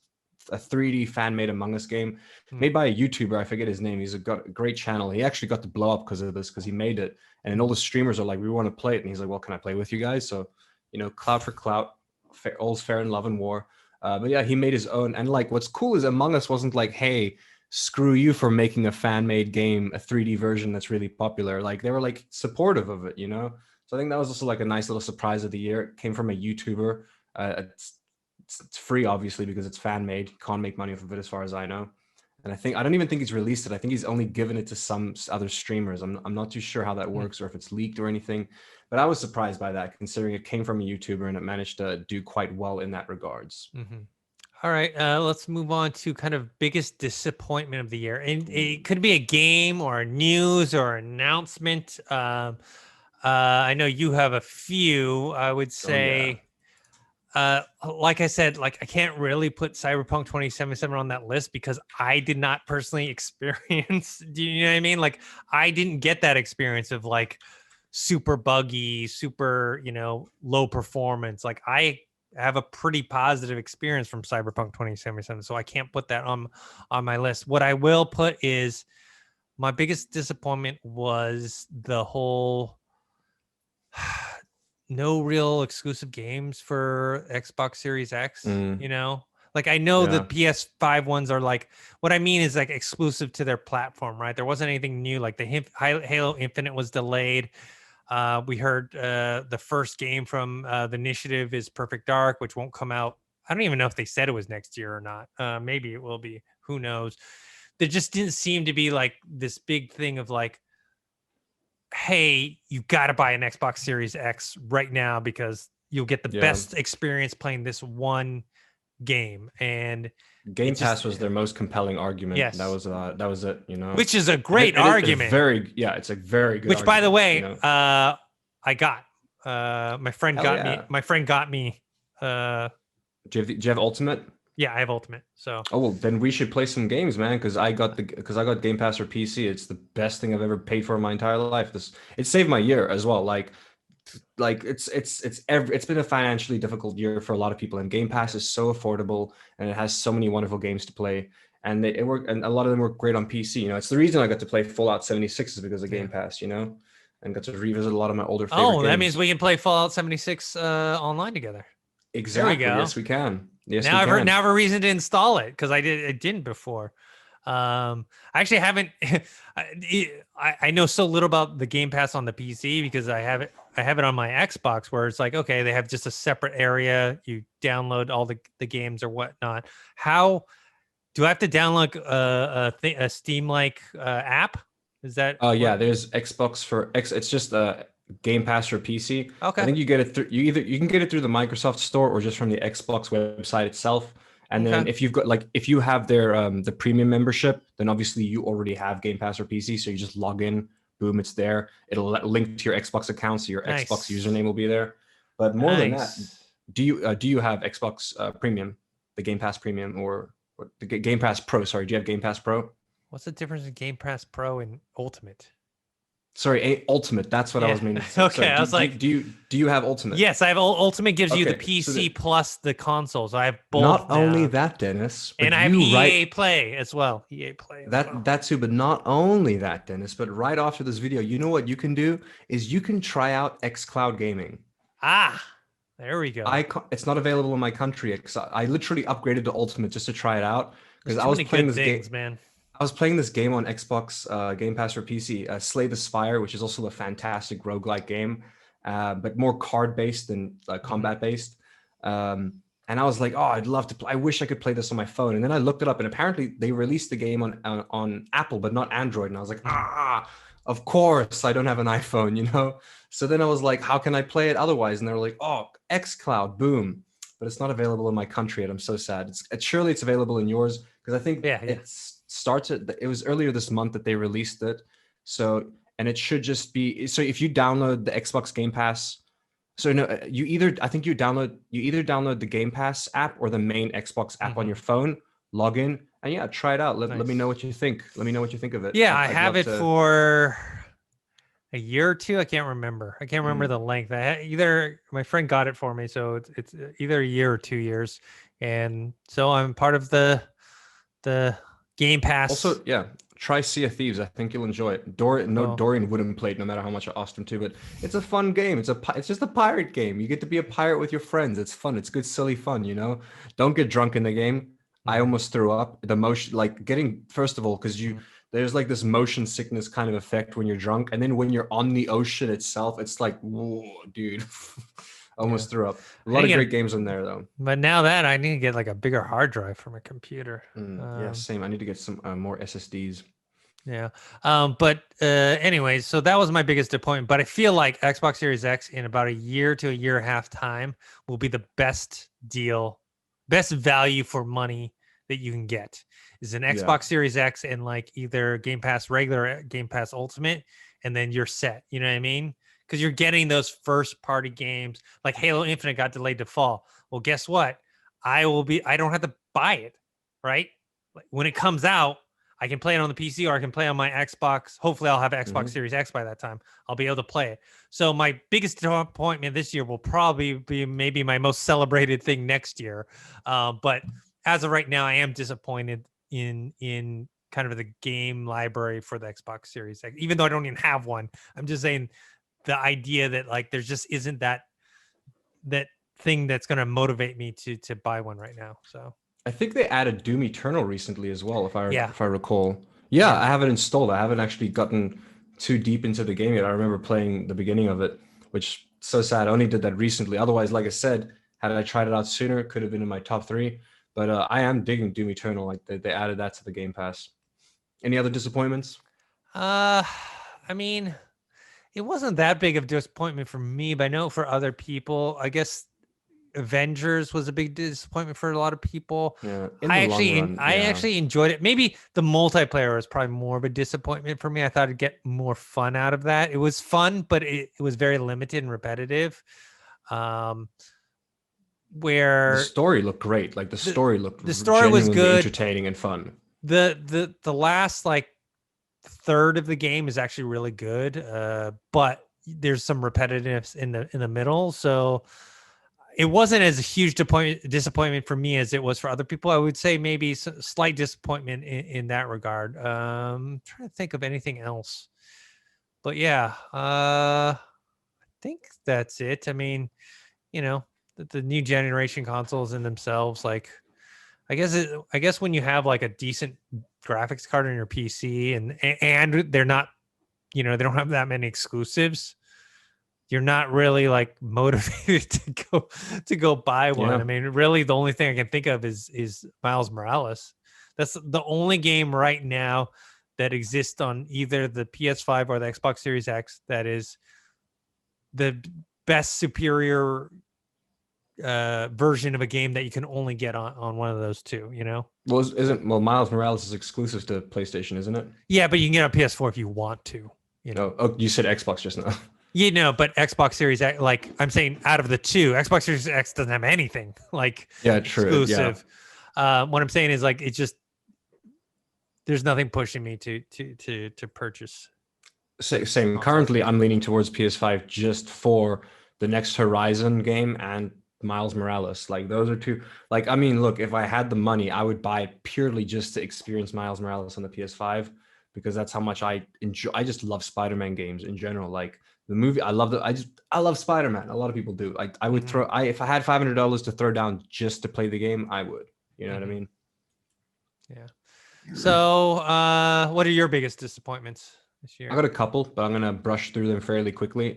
a 3D fan-made Among Us game made by a YouTuber. I forget his name. He's got a great channel. He actually got to blow up because of this, because he made it. And then all the streamers are like, we want to play it. And he's like, well, can I play with you guys? So, clout for clout, all's fair in love and war. But yeah, he made his own. And like, what's cool is Among Us wasn't like, hey, screw you for making a fan-made game, a 3D version that's really popular. Like they were like supportive of it, So I think that was also like a nice little surprise of the year. It came from a YouTuber. It's free, obviously, because it's fan made. You can't make money off of it, as far as I know. And I don't even think he's released it. I think he's only given it to some other streamers. I'm not too sure how that works or if it's leaked or anything. But I was surprised by that, considering it came from a YouTuber and it managed to do quite well in that regards. All right, let's move on to kind of biggest disappointment of the year. And it could be a game or a news or announcement. I know you have a few. I would say, like I said, like I can't really put Cyberpunk 2077 on that list because I did not personally experience. Do you know what I mean? Like I didn't get that experience of like super buggy, super low performance. Like I have a pretty positive experience from Cyberpunk 2077, so I can't put that on my list. What I will put is my biggest disappointment was the whole no real exclusive games for Xbox Series X. Like I know the PS5 ones are like, what I mean is like exclusive to their platform, right? There wasn't anything new. Like the Halo Infinite was delayed. We heard the first game from the initiative is Perfect Dark, which won't come out. I don't even know if they said it was next year or not. Maybe it will be. Who knows? There just didn't seem to be like this big thing of like, hey, you got to buy an Xbox Series X right now because you'll get the best experience playing this one game. And Game Pass was their most compelling argument. Yes, that was it. Which is a great argument. It's a very good. Which, argument, by the way, I got. My friend got me. My friend got me. Do you have Ultimate? Yeah, I have Ultimate. So. Oh well, then we should play some games, man. Because I got Game Pass for PC. It's the best thing I've ever paid for in my entire life. It saved my year as well. Like it's been a financially difficult year for a lot of people, and Game Pass is so affordable and it has so many wonderful games to play, and it work, and a lot of them work great on PC. It's the reason I got to play Fallout 76 is because of Game Pass, and got to revisit a lot of my older favorite games. That means we can play Fallout 76 online together. Exactly. There we go. Yes, we can. Yes, now I have a reason to install it because I didn't before. I actually haven't. I know so little about the Game Pass on the PC because I have it on my Xbox, where it's like, okay, they have just a separate area. You download all the games or whatnot. How do I have to download a Steam like app? Is that? Yeah, there's Xbox for X. It's just Game Pass for PC. Okay. I think you get it through. You can get it through the Microsoft Store or just from the Xbox website itself. And then if you have their the premium membership, then obviously you already have Game Pass for PC. So you just log in, boom, it's there. It'll link to your Xbox account, so your Xbox username will be there. But more than that, Do you have Xbox Premium, the Game Pass Premium, or the Game Pass Pro? Sorry, do you have Game Pass Pro? What's the difference in Game Pass Pro and Ultimate? Sorry, Ultimate. That's what I Yeah. was meaning to say. Okay. Sorry, I was like, do you have Ultimate? yes, I have Ultimate gives you the Okay, so PC plus the console. So I have both not only now. that, Dennis, but And I have you EA Play as well. EA Play as well. that too, but not only that, Dennis, but right after this video, you know what you can do is you can try out xCloud Gaming. Ah, there we go. It's not available in my country because I literally upgraded to Ultimate just to try it out There's because I too was many playing good this things, game. man. I was playing this game on Xbox Game Pass for PC, Slay the Spire, which is also a fantastic roguelike game, but more card-based than combat-based. And I was like, oh, I'd love to play. I wish I could play this on my phone. And then I looked it up, and apparently they released the game on Apple, but not Android. And I was like, of course, I don't have an iPhone, you know? So then I was like, how can I play it otherwise? And they were like, oh, xCloud, boom. But it's not available in my country, and I'm so sad. Surely it's available in yours because I think it was earlier this month that they released it. So, and it should just be, so if you download the Xbox Game Pass, so no, you either download the Game Pass app or the main Xbox app on your phone, log in, and yeah, try it out. Let me know what you think. Let me know what you think of it. Yeah, I have it for a year or two. I can't remember. I can't remember the length. Either my friend got it for me, so it's either a year or 2 years, and so I'm part of the Game Pass. Also, yeah, try Sea of Thieves. I think you'll enjoy it. Dorian wouldn't play it no matter how much I asked him to, but it's a fun game. It's just a pirate game. You get to be a pirate with your friends. It's fun. It's good, silly fun, you know? Don't get drunk in the game. I almost threw up. The motion, like getting, first of all, because there's like this motion sickness kind of effect when you're drunk. And then when you're on the ocean itself, it's like, whoa, dude. Almost threw up. A lot of great games in there, though. But now that I need to get like a bigger hard drive for my computer. Yeah, same. I need to get some more SSDs. Yeah. But anyways, so that was my biggest disappointment. But I feel like Xbox Series X in about a year to a year and a half time will be the best deal, best value for money that you can get. Is an Xbox Series X and like either Game Pass regular, Game Pass Ultimate, and then you're set. You know what I mean? Because you're getting those first party games like Halo Infinite got delayed to fall. Well, guess what? I don't have to buy it, right? Like when it comes out, I can play it on the PC or I can play on my Xbox. Hopefully I'll have Xbox Series X by that time. I'll be able to play it. So my biggest disappointment this year will probably be maybe my most celebrated thing next year. But as of right now, I am disappointed in kind of the game library for the Xbox Series X, even though I don't even have one. I'm just saying the idea that like there just isn't that thing that's going to motivate me to buy one right now. So I think they added Doom Eternal recently as well, if I recall. Yeah, I have it installed. I haven't actually gotten too deep into the game yet. I remember playing the beginning of it, which so sad. I only did that recently. Otherwise, like I said, had I tried it out sooner, it could have been in my top 3. But I am digging Doom Eternal. Like they added that to the Game Pass. Any other disappointments? I mean, it wasn't that big of a disappointment for me, but I know for other people, I guess Avengers was a big disappointment for a lot of people. Yeah, I actually enjoyed it. Maybe the multiplayer was probably more of a disappointment for me. I thought I'd get more fun out of that. It was fun, but it was very limited and repetitive. Where the story looked great. Like the story was good, entertaining and fun. The last like third of the game is actually really good, but there's some repetitiveness in the middle. So it wasn't as a huge disappointment for me as it was for other people. I would say maybe slight disappointment in that regard. Trying to think of anything else, but yeah, I think that's it. I mean, you know, the new generation consoles in themselves, like, I guess when you have like a decent graphics card on your PC and they're not, you know, they don't have that many exclusives, you're not really like motivated to go buy one. I mean, really the only thing I can think of is Miles Morales. That's the only game right now that exists on either the PS5 or the Xbox Series X that is the best superior version of a game that you can only get on one of those two, you know? Well, Miles Morales is exclusive to PlayStation, isn't it? Yeah, but you can get on PS4 if you want to, you know. Oh, you said Xbox just now. But Xbox Series X, like I'm saying, out of the two, Xbox Series X doesn't have anything like Yeah, true. Yeah. exclusive. What I'm saying is like it just there's nothing pushing me to purchase. Same. Currently, I'm leaning towards PS5 just for the next Horizon game and Miles Morales. Like those are two. Like I mean, look, if I had the money, I would buy it purely just to experience Miles Morales on the PS5 because that's how much I enjoy. I just love Spider-Man games in general. Like the movie, I love Spider-Man. A lot of people do. Like I would throw. If I had $500 to throw down just to play the game, I would. You know what I mean? Yeah. So, what are your biggest disappointments this year? I got a couple, but I'm gonna brush through them fairly quickly.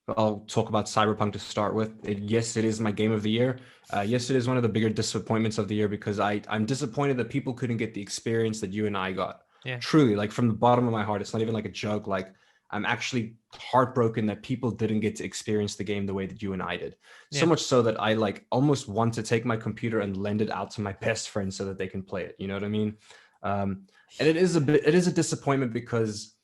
I'll talk about Cyberpunk to start with. Yes, it is my game of the year. Yes, it is one of the bigger disappointments of the year because I'm disappointed that people couldn't get the experience that you and I got. Yeah. Truly, like from the bottom of my heart, it's not even like a joke. Like I'm actually heartbroken that people didn't get to experience the game the way that you and I did. So much so that I like almost want to take my computer and lend it out to my best friends so that they can play it. You know what I mean? And it is a disappointment because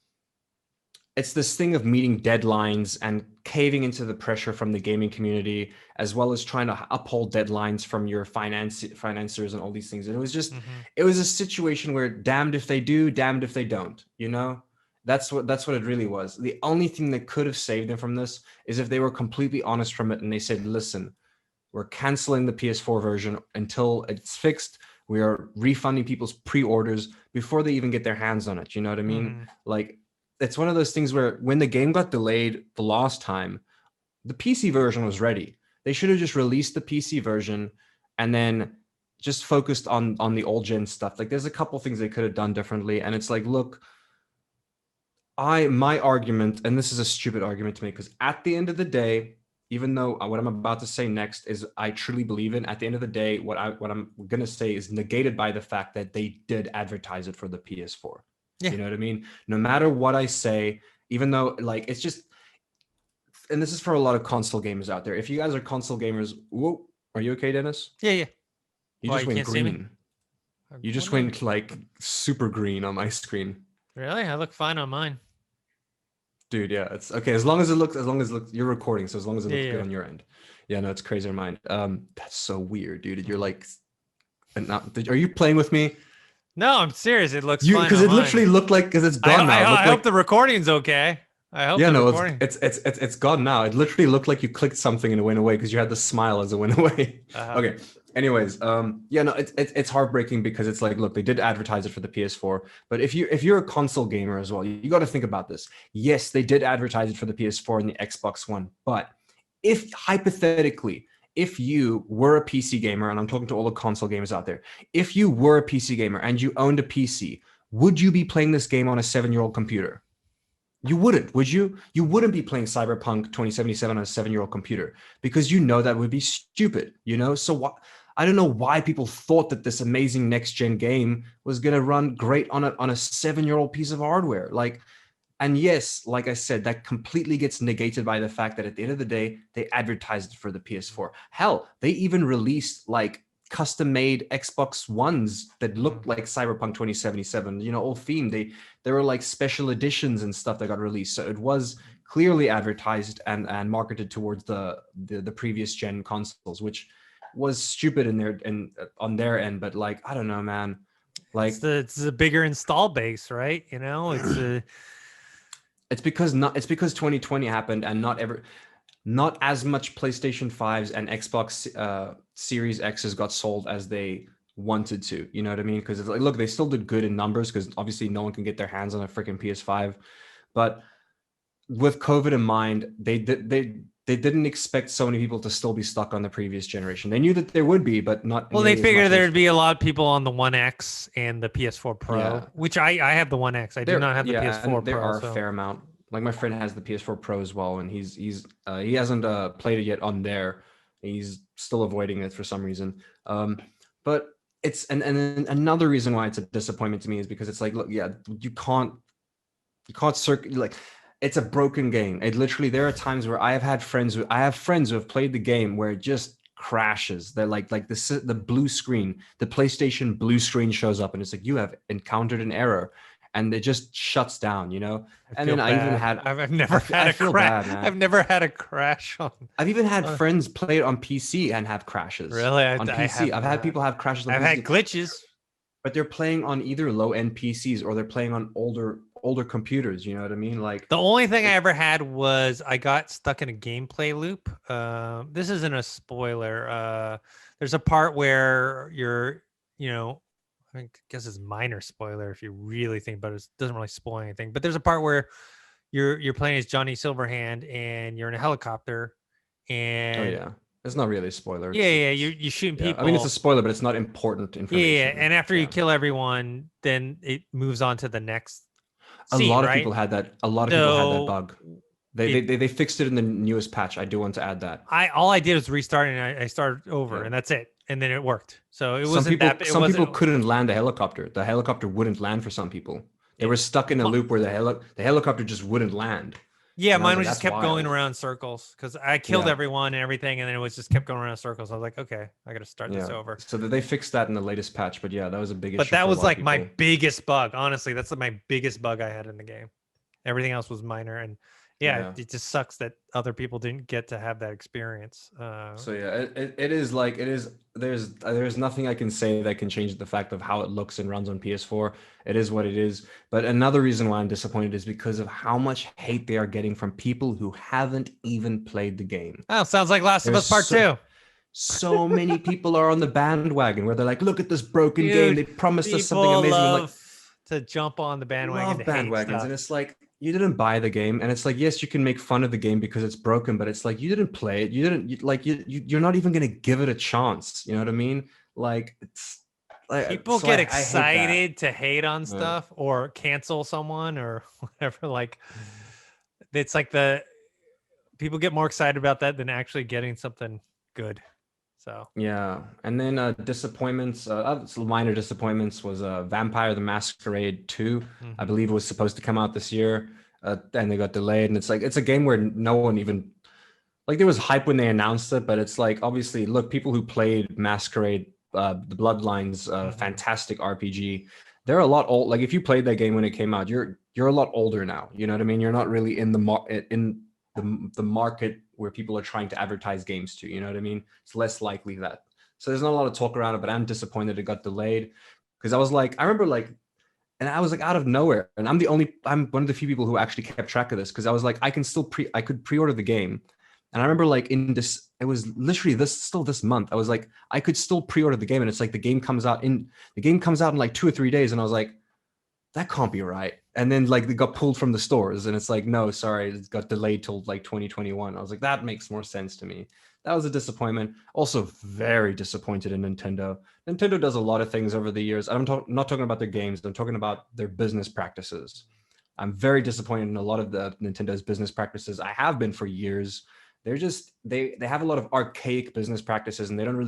it's this thing of meeting deadlines and caving into the pressure from the gaming community, as well as trying to uphold deadlines from your financiers and all these things. And it was just, it was a situation where damned if they do, damned if they don't, you know? That's what it really was. The only thing that could have saved them from this is if they were completely honest from it and they said, listen, we're canceling the PS4 version until it's fixed. We are refunding people's pre-orders before they even get their hands on it. You know what I mean? Like, it's one of those things where when the game got delayed the last time, the PC version was ready. They should have just released the PC version and then just focused on the old gen stuff. Like there's a couple things they could have done differently. And it's like, look, my argument, and this is a stupid argument to make, because at the end of the day, even though what I'm about to say next is I truly believe in, at the end of the day, what I'm gonna say is negated by the fact that they did advertise it for the PS4. Yeah. You know what I mean? No matter what I say, even though like it's just, and this is for a lot of console gamers out there. If you guys are console gamers, whoa, are you okay, Dennis? Yeah. You just went green. You just went like super green on my screen. Really? I look fine on mine. Dude, yeah, it's okay. As long as it looks, you're recording, so as long as it looks good on your end. Yeah, no, it's crazy on mine. That's so weird, dude. You're like, are you playing with me? No, I'm serious. It looks fine. Because it literally looked like, because it's gone now. I hope the recording's okay. I hope. Yeah, no, it's gone now. It literally looked like you clicked something and it went away because you had the smile as it went away. Okay. Anyways, yeah, no, it's heartbreaking because it's like, look, they did advertise it for the PS4, but if you're a console gamer as well, you got to think about this. Yes, they did advertise it for the PS4 and the Xbox One, but if hypothetically, if you were a PC gamer, and I'm talking to all the console gamers out there, if you were a PC gamer and you owned a PC, would you be playing this game on a 7-year-old computer? You wouldn't, would you? You wouldn't be playing Cyberpunk 2077 on a 7-year-old computer because you know that would be stupid, you know? So I don't know why people thought that this amazing next-gen game was going to run great on a 7-year-old piece of hardware. Like, and yes, like I said, that completely gets negated by the fact that at the end of the day, they advertised it for the PS4. Hell, they even released like custom-made Xbox Ones that looked like Cyberpunk 2077, you know, all themed. There were like special editions and stuff that got released. So it was clearly advertised and marketed towards the previous gen consoles, which was stupid on their end. But like, I don't know, man. Like it's a bigger install base, right? You know, it's because 2020 happened and not as much PlayStation 5s and Xbox Series X's got sold as they wanted to. You know what I mean? Because it's like, look, they still did good in numbers because obviously no one can get their hands on a freaking PS5. But with COVID in mind, they didn't expect so many people to still be stuck on the previous generation. They knew that there would be, but not. Well, they figured there'd be a lot of people on the One X and the PS4 Pro, which I have the One X. I do not have the PS4 Pro. There are a fair amount. Like my friend has the PS4 Pro as well, and he hasn't played it yet on there. He's still avoiding it for some reason. But it's and another reason why it's a disappointment to me is because it's like, look, yeah, you can't like. It's a broken game. It literally, there are times where I have friends who have played the game where it just crashes. They're like the blue screen, the PlayStation blue screen shows up and it's like, you have encountered an error. and it just shuts down, you know. I And feel then I even bad. had I've never had I a feel crash. bad, man. I've never had a crash on. I've even had Uh, friends play it on PC and have crashes really, on I PC. have I've had not. people have crashes on I've had PC, glitches. but they're playing on either low end PCs or they're playing on older computers. You know what I mean? Like, The only thing I it, ever had was I got stuck in a gameplay loop. This isn't a spoiler. There's a part where you're, you know, I guess it's minor spoiler if you really think about it. It doesn't really spoil anything. But there's a part where you're playing as Johnny Silverhand and you're in a helicopter, oh and yeah, it's not really a spoiler. yeah, you're shooting Yeah, I mean it's a people. spoiler, but it's not important Yeah, information. and after you Yeah, kill everyone, then it moves on to the next a scene, lot of right? people had that. A lot of people had that So bug. They they it they, they fixed it in the newest patch. I do want to add that. I all I did was restart and I started over Yeah. and that's it. And then it worked. So it Some wasn't people that it some people wasn't couldn't land a helicopter. The helicopter wouldn't land for some people. They it, were stuck in a mi- loop where the helicopter just wouldn't land. yeah, And I was mine like, was just that's kept going wild. around circles because I killed Yeah. everyone and everything, and then it was just kept going around circles. I was like, okay, I gotta start this Yeah. over. So they fixed that in the latest patch, but yeah, that was a big But issue that for a was lot of like my people. biggest bug. Honestly, that's like my biggest bug I had in the game. Everything else was minor, and yeah, Yeah. it just sucks that other people didn't get to have that experience. So yeah, it is like it is. There's nothing I can say that can change the fact of how it looks and runs on PS4. It is what it is. But another reason why I'm disappointed is because of how much hate they are getting from people who haven't even played the game. Oh, sounds like Last of There's Us Part so, Two. so many people are on the bandwagon where they're like, look at this broken game. Dude, They promised us something people amazing. I'm like, love to jump on the bandwagon to love hate bandwagons, and stuff. it's like you didn't buy the game, and it's like yes, you can make fun of the game because it's broken, but it's like you didn't play it. You didn't you're not even gonna give it a chance. You know what I mean? Like it's like People so get I hate that. excited to hate on Yeah. stuff or cancel someone or whatever. Like it's like the people get more excited about that than actually getting something good. So Yeah, and then disappointments. Some minor disappointments was Vampire the Masquerade 2. I mhm. believe it was supposed to come out this year, and they got delayed. And it's like it's a game where no one even like there was hype when they announced it, but it's like obviously look, people who played Masquerade, the Bloodlines, Mhm. fantastic RPG. They're a lot old. Like if you played that game when it came out, you're a lot older now. You know what I mean? You're not really in the market where people are trying to advertise games to. You know what I mean? It's less likely that. So there's not a lot of talk around it, but I'm disappointed it got delayed because I remember like, and I was like out of nowhere, and I'm one of the few people who actually kept track of this because I was like, I could pre-order the game, and I remember like in this, it was literally this month. I was like, I could still pre-order the game, and it's like the game comes out in like 2 or 3 days, and I was like, that can't be right. And then like they got pulled from the stores, and it's like, no, sorry, it got delayed till like 2021. I was like, that makes more sense to me. That was a disappointment. Also, very disappointed in Nintendo. Nintendo does a lot of things over the years. Not talking about their games. I'm talking about their business practices. I'm very disappointed in a lot of the Nintendo's business practices. I have been for years. They're just they have a lot of archaic business practices, and they don't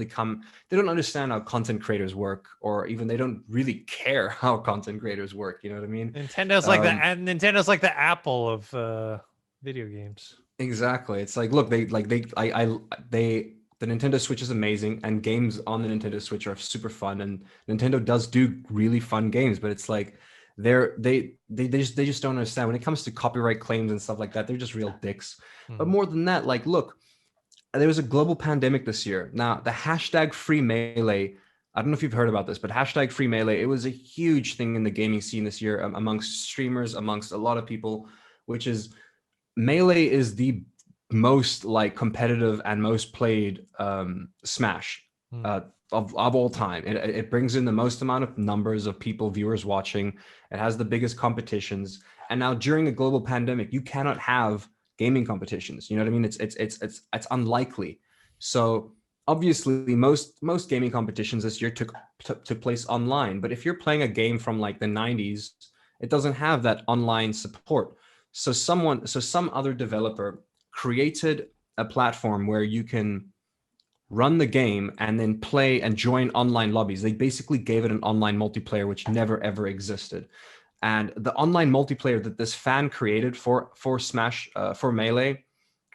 understand how content creators work, or even they don't really care how content creators work. You know what I mean? Um, Nintendo's like the Apple of video games. exactly. It's like, look, the Nintendo Switch is amazing, and games on the Nintendo Switch are super fun, and Nintendo does do really fun games, but it's like they just don't understand when it comes to copyright claims and stuff like that. They're just real dicks. But Mhm. more than that, like, look, there was a global pandemic this year. Now, the hashtag free melee, I don't know if you've heard about this, but hashtag free melee, it was a huge thing in the gaming scene this year amongst streamers, amongst a lot of people, which is melee is the most like competitive and most played Smash Mhm. uh, of all time. It brings in the most amount of numbers of people, viewers watching. It has the biggest competitions. And now during a global pandemic, you cannot have gaming competitions. You know what I mean? It's unlikely. So obviously, most gaming competitions this year took place online. But if you're playing a game from like the 90s, it doesn't have that online support. So some other developer created a platform where you can run the game and then play and join online lobbies. They basically gave it an online multiplayer which never ever existed. And the online multiplayer that this fan created for Smash for Melee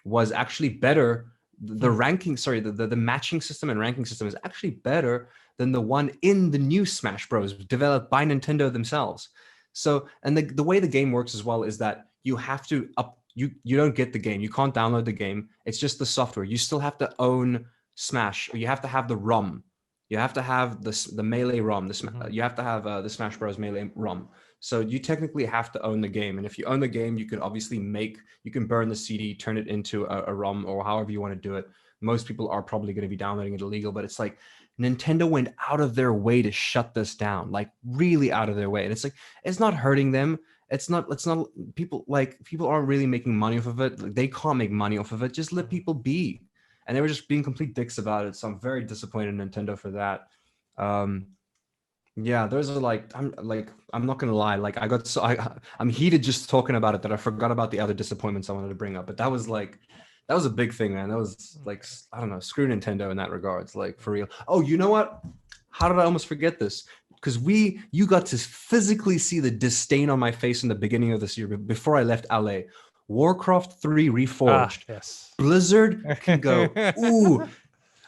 was actually better. The Hmm. ranking, sorry, the matching system and ranking system is actually better than the one in the new Smash Bros. Developed by Nintendo themselves. So, and the way the game works as well is that you have to you don't get the game. You can't download the game. It's just the software. You still have to own Smash, or you have to have the ROM. You have to have the Melee ROM. You have to have the Smash Bros. Melee ROM. So you technically have to own the game. And if you own the game, you can obviously you can burn the CD, turn it into a ROM, or however you want to do it. Most people are probably going to be downloading it illegal, but it's like Nintendo went out of their way to shut this down, like really out of their way. And it's like, it's not hurting them. It's not people aren't really making money off of it. Like, they can't make money off of it. Just let people be. And they were just being complete dicks about it. So I'm very disappointed in Nintendo for that. Yeah, those are I'm not gonna lie, like I'm heated just talking about it that I forgot about the other disappointments I wanted to bring up. But that was a big thing, man. That was like, I don't know, screw Nintendo in that regards, like for real. Oh, you know what? How did I almost forget this? Because you got to physically see the disdain on my face in the beginning of this year before I left LA. Warcraft 3 Reforged. Yes. Blizzard can go, ooh,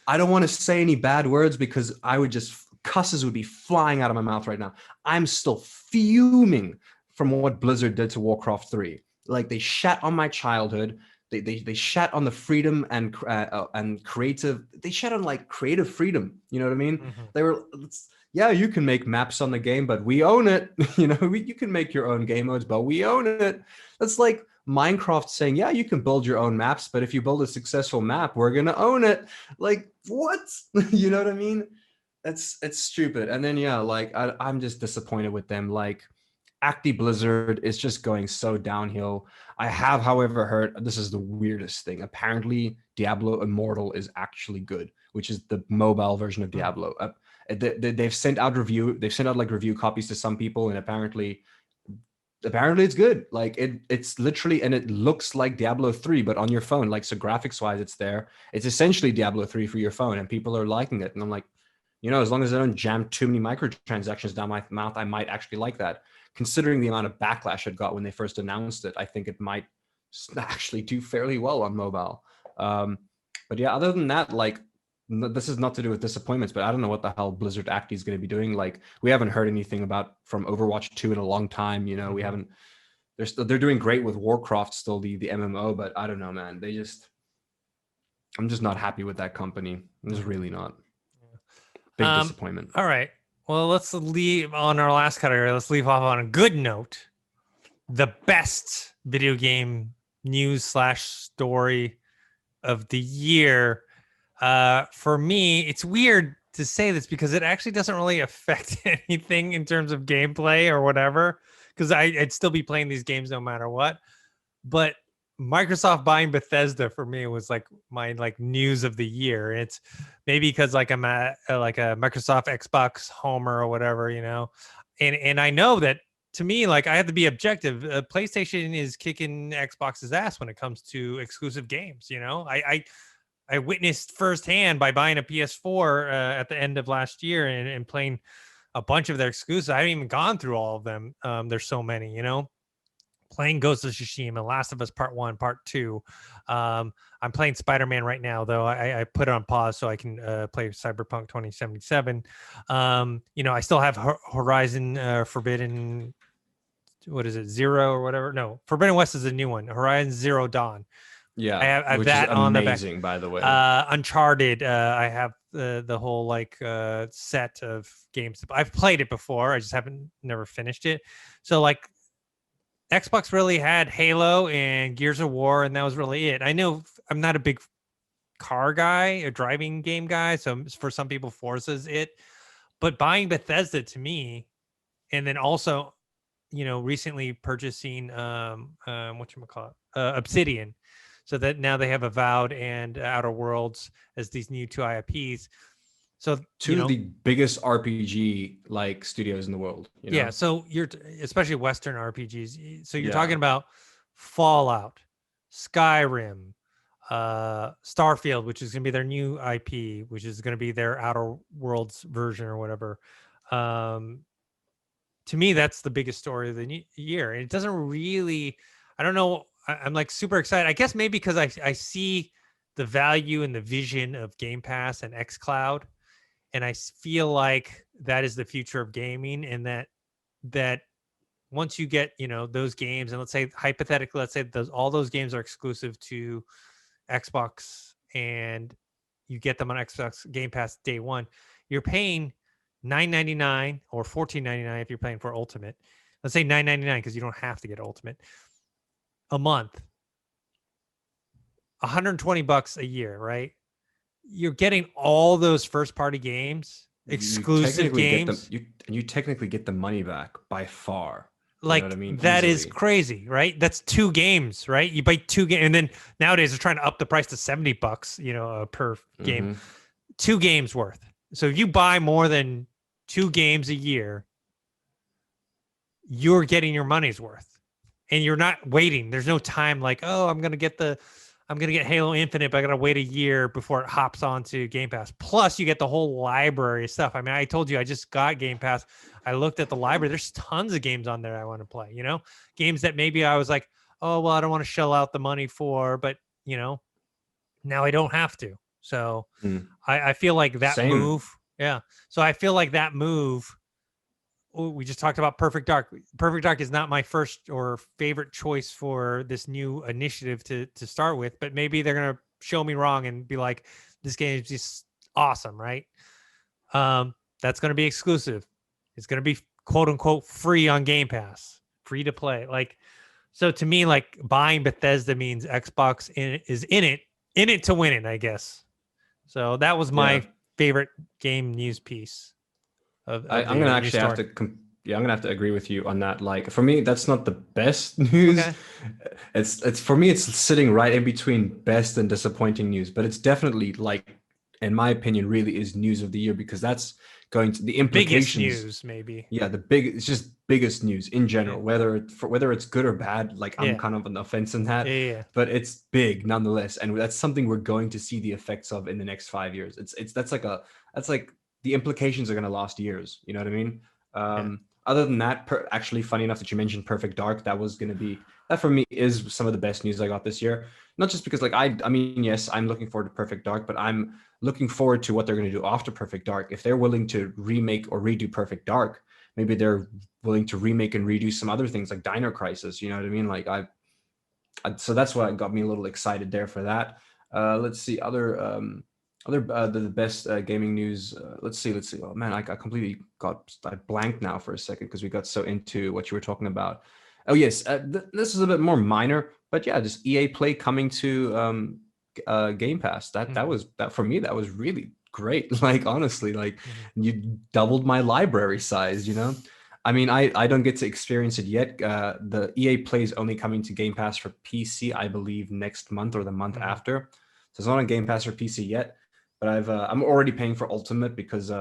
I don't want to say any bad words because I would just cusses would be flying out of my mouth right now. I'm still fuming from what Blizzard did to Warcraft 3. Like, they shat on my childhood. They shat on the freedom and creative. They shat on like creative freedom. You know what I mean? Mm-hmm. They were, yeah, you can make maps on the game, but we own it. You know, you can make your own game modes, but we own it. That's like Minecraft saying, yeah, you can build your own maps, but if you build a successful map, we're gonna own it. Like, what? You know what I mean? It's stupid. And then yeah, like I'm just disappointed with them. Like, Acti Blizzard is just going so downhill. I have, however, heard, this is the weirdest thing. Apparently, Diablo Immortal is actually good, which is the mobile version of Diablo. They've sent out like review copies to some people, and apparently it's good. Like, it's literally, and it looks like Diablo 3 but on your phone. Like, so graphics wise, it's there. It's essentially Diablo 3 for your phone, and people are liking it. And I'm like, you know, as long as I don't jam too many microtransactions down my mouth, I might actually like that. Considering the amount of backlash it got when they first announced it, I think it might actually do fairly well on mobile. But yeah, other than that, like, this is not to do with disappointments, but I don't know what the hell Blizzard Acti is going to be doing. Like, we haven't heard anything about from Overwatch 2 in a long time. You know, we haven't. They're doing great with Warcraft still, the MMO, but I don't know, man. I'm just not happy with that company. I'm just really not. Big disappointment. All right. Well, let's leave on our last category. Let's leave off on a good note. The best video game news / story of the year. For me, it's weird to say this because it actually doesn't really affect anything in terms of gameplay or whatever, because I'd still be playing these games no matter what. But Microsoft buying Bethesda for me was like my news of the year. It's maybe because like I'm a Microsoft Xbox homer or whatever, you know, and I know that to me, like, I have to be objective. PlayStation is kicking Xbox's ass when it comes to exclusive games. You know, I witnessed firsthand by buying a PS4 at the end of last year and playing a bunch of their exclusives. I haven't even gone through all of them. There's so many, you know. Playing Ghost of Tsushima, Last of Us Part 1, Part 2. I'm playing Spider-Man right now, though. I put it on pause so I can play Cyberpunk 2077. You know, I still have Horizon Forbidden, what is it, Zero or whatever? No, Forbidden West is a new one. Horizon Zero Dawn. Yeah, I have which that is on amazing, the back. by the way. Uncharted. I have the whole set of games. I've played it before. I just never finished it. So like, Xbox really had Halo and Gears of War, and that was really it. I know I'm not a big car guy, a driving game guy, so for some people, Forza's it. But buying Bethesda to me, and then also, you know, recently purchasing whatchamacallit, Obsidian, so that now they have Avowed and Outer Worlds as these new two IPs. So two of the biggest RPG like studios in the world. You know? Yeah, so you're especially Western RPGs. So you're talking about Fallout, Skyrim, Starfield, which is going to be their new IP, which is going to be their Outer Worlds version or whatever. To me, that's the biggest story of the year. And it doesn't really, I don't know. I'm like super excited. I guess maybe because I see the value and the vision of Game Pass and xCloud. And I feel like that is the future of gaming, and that once you get, those games, and let's say hypothetically, let's say all those games are exclusive to Xbox, and you get them on Xbox Game Pass day one, you're paying $9.99 or $14.99 if you're paying for Ultimate. Let's say $9.99 because you don't have to get Ultimate a month. $120 a year, right? You're getting all those first party games, exclusive games. You technically get the money back by far. You know what I Like mean? that is Easily. crazy, right? That's 2 games, right? You buy 2 games, and then nowadays they're trying to up the price to $70, per game. 2 games worth. So if you buy more than 2 games a year, you're getting your money's worth, and you're not waiting. There's no time like, oh, I'm gonna get Halo Infinite, but I gotta wait a year before it hops onto Game Pass. Plus, you get the whole library of stuff. I mean, I told you I just got Game Pass. I looked at the library. There's tons of games on there I want to play. Games that maybe I was like, oh well, I don't want to shell out the money for, but now I don't have to. So I feel like that Same. move. Yeah. So I feel like that move. We just talked about Perfect Dark. Perfect Dark is not my first or favorite choice for this new initiative to start with, but maybe they're gonna show me wrong and be like, this game is just awesome, right? That's gonna be exclusive. It's gonna be quote unquote free on Game Pass, free to play. Like, so to me, like buying Bethesda means Xbox is in it to win it, I guess. So that was my favorite game news piece. I'm gonna actually have to I'm gonna have to agree with you on that. Like for me, that's not the best news. Okay. It's for me, it's sitting right in between best and disappointing news, but it's definitely, like, in my opinion, really is news of the year, because that's going to the implications. Biggest news, maybe. Yeah, it's just biggest news in general, whether it's good or bad. Like I'm kind of on the fence in that, but it's big nonetheless, and that's something we're going to see the effects of in the next 5 years. That's like the implications are going to last years. You know what I mean? Other than that, actually, funny enough that you mentioned Perfect Dark, that for me is some of the best news I got this year. Not just because, like, I mean, yes, I'm looking forward to Perfect Dark, but I'm looking forward to what they're going to do after Perfect Dark. If they're willing to remake or redo Perfect Dark, maybe they're willing to remake and redo some other things like Dino Crisis. You know what I mean? Like so that's what got me a little excited there for that. Let's see the best gaming news. Let's see. Oh man, I completely I blanked now for a second because we got so into what you were talking about. Oh yes, this is a bit more minor, but yeah, just EA Play coming to Game Pass. That for me, that was really great. Like honestly, like you doubled my library size. I mean, I don't get to experience it yet. The EA Play is only coming to Game Pass for PC, I believe, next month or the month after. So it's not on Game Pass for PC yet. But I'm already paying for Ultimate because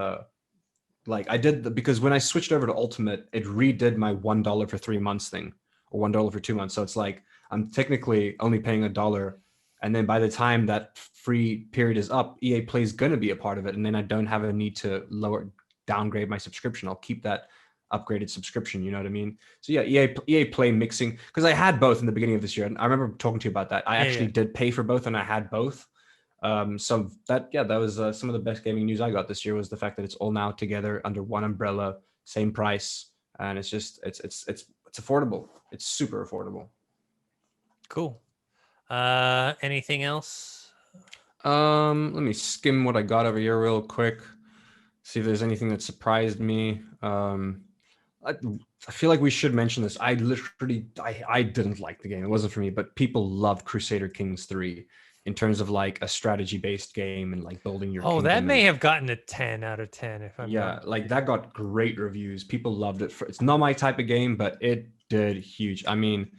because when I switched over to Ultimate, it redid my $1 for 3 months thing, or $1 for 2 months. So it's like I'm technically only paying $1, and then by the time that free period is up, EA Play is going to be a part of it, and then I don't have a need to downgrade my subscription. I'll keep that upgraded subscription. You know what I mean? So yeah, EA Play mixing, because I had both in the beginning of this year, and I remember talking to you about that. I actually did pay for both, and I had both. So that was some of the best gaming news I got this year, was the fact that it's all now together under one umbrella, same price, and it's just it's affordable. It's super affordable. Cool. Anything else? Let me skim what I got over here real quick. See if there's anything that surprised me. I feel like we should mention this. I didn't like the game. It wasn't for me, but people loved Crusader Kings 3. In terms of like a strategy-based game and like building your kingdom. That may have gotten a 10 out of 10 if I'm not. Like that got great reviews. People loved it. It's not my type of game, but it did huge. I mean,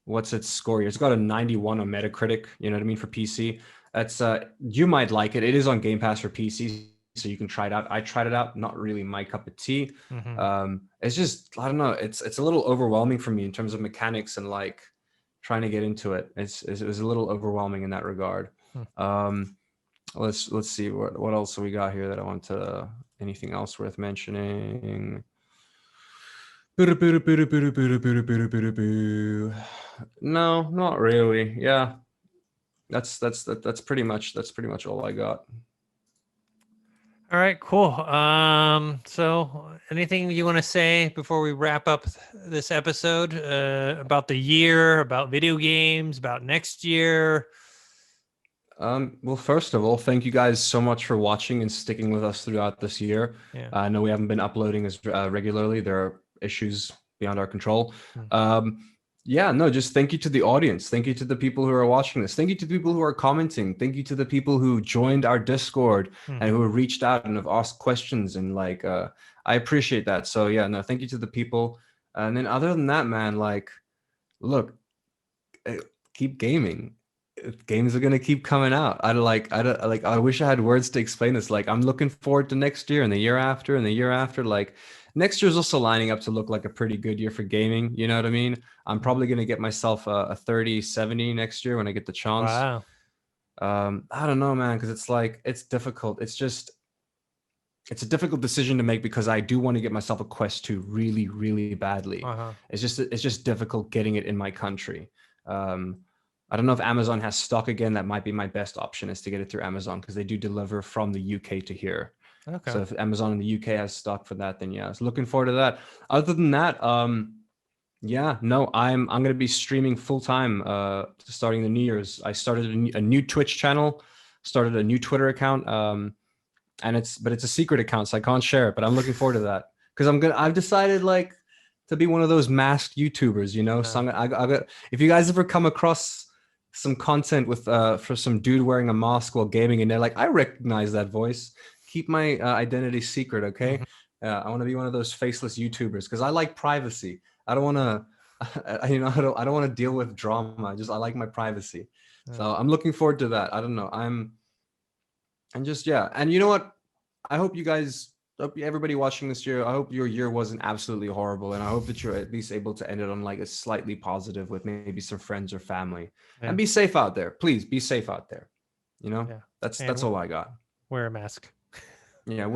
what's its score here? It's got a 91 on Metacritic, you know what I mean, for PC. That's you might like it. It is on Game Pass for PC, so you can try it out. I tried it out, not really my cup of tea. It's just, I don't know, it's a little overwhelming for me in terms of mechanics and like trying to get into it. It was a little overwhelming in that regard. Let's see what else we got here that I want to, anything else worth mentioning? No, not really. Yeah, that's pretty much all I got. All right, cool. So anything you want to say before we wrap up this episode about the year, about video games, about next year? Well, first of all, thank you guys so much for watching and sticking with us throughout this year. Yeah. I know we haven't been uploading as regularly. There are issues beyond our control. Yeah, no, just thank you to the audience. Thank you to the people who are watching this. Thank you to people who are commenting. Thank you to the people who joined our Discord and who have reached out and have asked questions. And like, I appreciate that. So yeah, no, thank you to the people. And then other than that, man, like, look, keep gaming. Games are gonna keep coming out. I wish I had words to explain this. Like, I'm looking forward to next year and the year after and the year after. Like, next year's also lining up to look like a pretty good year for gaming. You know what I mean? I'm probably gonna get myself a 3070 next year when I get the chance. Wow. I don't know, man, because it's like it's difficult. It's a difficult decision to make because I do want to get myself a Quest 2 really, really badly. It's just difficult getting it in my country. I don't know if Amazon has stock again. That might be my best option, is to get it through Amazon, because they do deliver from the UK to here. Okay. So if Amazon in the UK has stock for that, then yeah, I was looking forward to that. Other than that, yeah, no, I'm gonna be streaming full time starting the New Year's. I started a new Twitch channel, started a new Twitter account, and it's a secret account, so I can't share it. But I'm looking forward to that, because I've decided like to be one of those masked YouTubers, you know. So I got, if you guys ever come across some content with for some dude wearing a mask while gaming and they're like, I recognize that voice, keep my identity secret, okay? I want to be one of those faceless YouTubers because I like privacy. I don't want to you know, I don't want to deal with drama. I like my privacy. So I'm looking forward to that. I don't know, and just, yeah. And you know what, I hope everybody watching this year, I hope your year wasn't absolutely horrible, and I hope that you're at least able to end it on like a slightly positive with maybe some friends or family. And be safe out there. Please be safe out there. You know, that's all I got. Wear a mask. Yeah,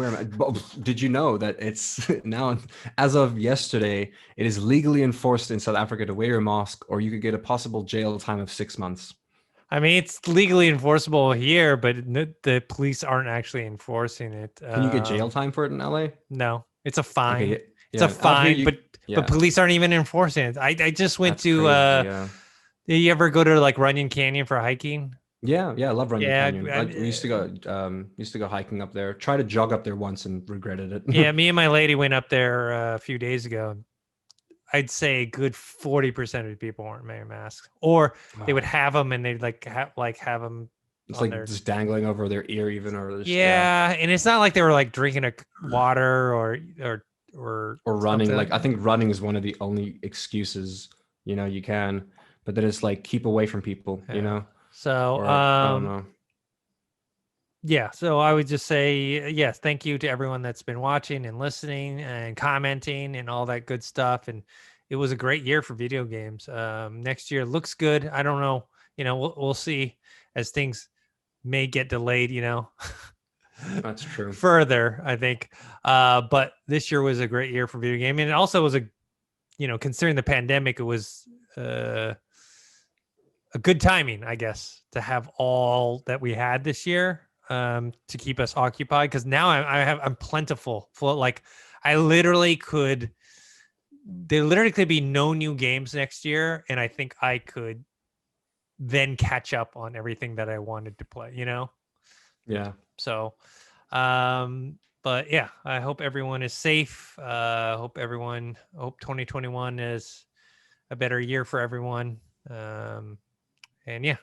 did you know that it's now, as of yesterday, it is legally enforced in South Africa to wear a mask, or you could get a possible jail time of 6 months. I mean, it's legally enforceable here, but the police aren't actually enforcing it. Can you get jail time for it in LA? No, it's a fine. Okay, it's a fine, but police aren't even enforcing it. I just went to. Did you ever go to like Runyon Canyon for hiking? Yeah, I love Runyon Canyon. We used to go hiking up there. Try to jog up there once and regretted it. Yeah, me and my lady went up there a few days ago. I'd say a good 40% of the people weren't wearing masks, or they would have them and they'd have them. It's like just dangling over their ear, even, or just, and it's not like they were like drinking a water or running. something. Like, I think running is one of the only excuses, you know, you can, but then it's like keep away from people, you know. So I don't know. Yeah, so I would just say yes, thank you to everyone that's been watching and listening and commenting and all that good stuff. And it was a great year for video games. Next year looks good. I don't know, you know, we'll see, as things may get delayed, you know. That's true. Further, I think. But this year was a great year for video gaming. And it also was considering the pandemic, it was a good timing, I guess, to have all that we had this year. To keep us occupied, because now I'm plentiful. Like, there literally could be no new games next year, and I think I could then catch up on everything that I wanted to play, you know? Yeah. So, but yeah, I hope everyone is safe. Hope 2021 is a better year for everyone. And yeah,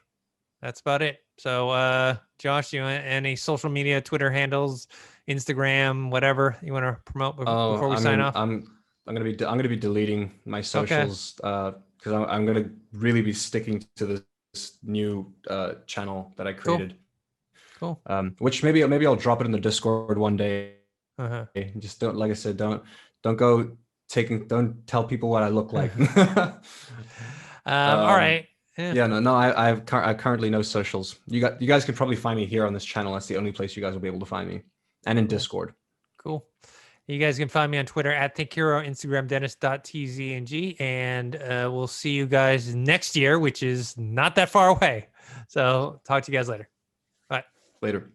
that's about it. So, Josh, do you want any social media, Twitter handles, Instagram, whatever you want to promote before we sign off? I'm gonna be deleting my socials because I'm gonna really be sticking to this new channel that I created. Cool. Which maybe I'll drop it in the Discord one day. Just don't, like I said, don't tell people what I look like. All right. Yeah, no, I have currently no socials. You guys can probably find me here on this channel. That's the only place you guys will be able to find me, and in Discord. Cool. You guys can find me on Twitter at ThinkHero, Instagram Dennis.tzng, and we'll see you guys next year, which is not that far away. So talk to you guys later. Bye. Later.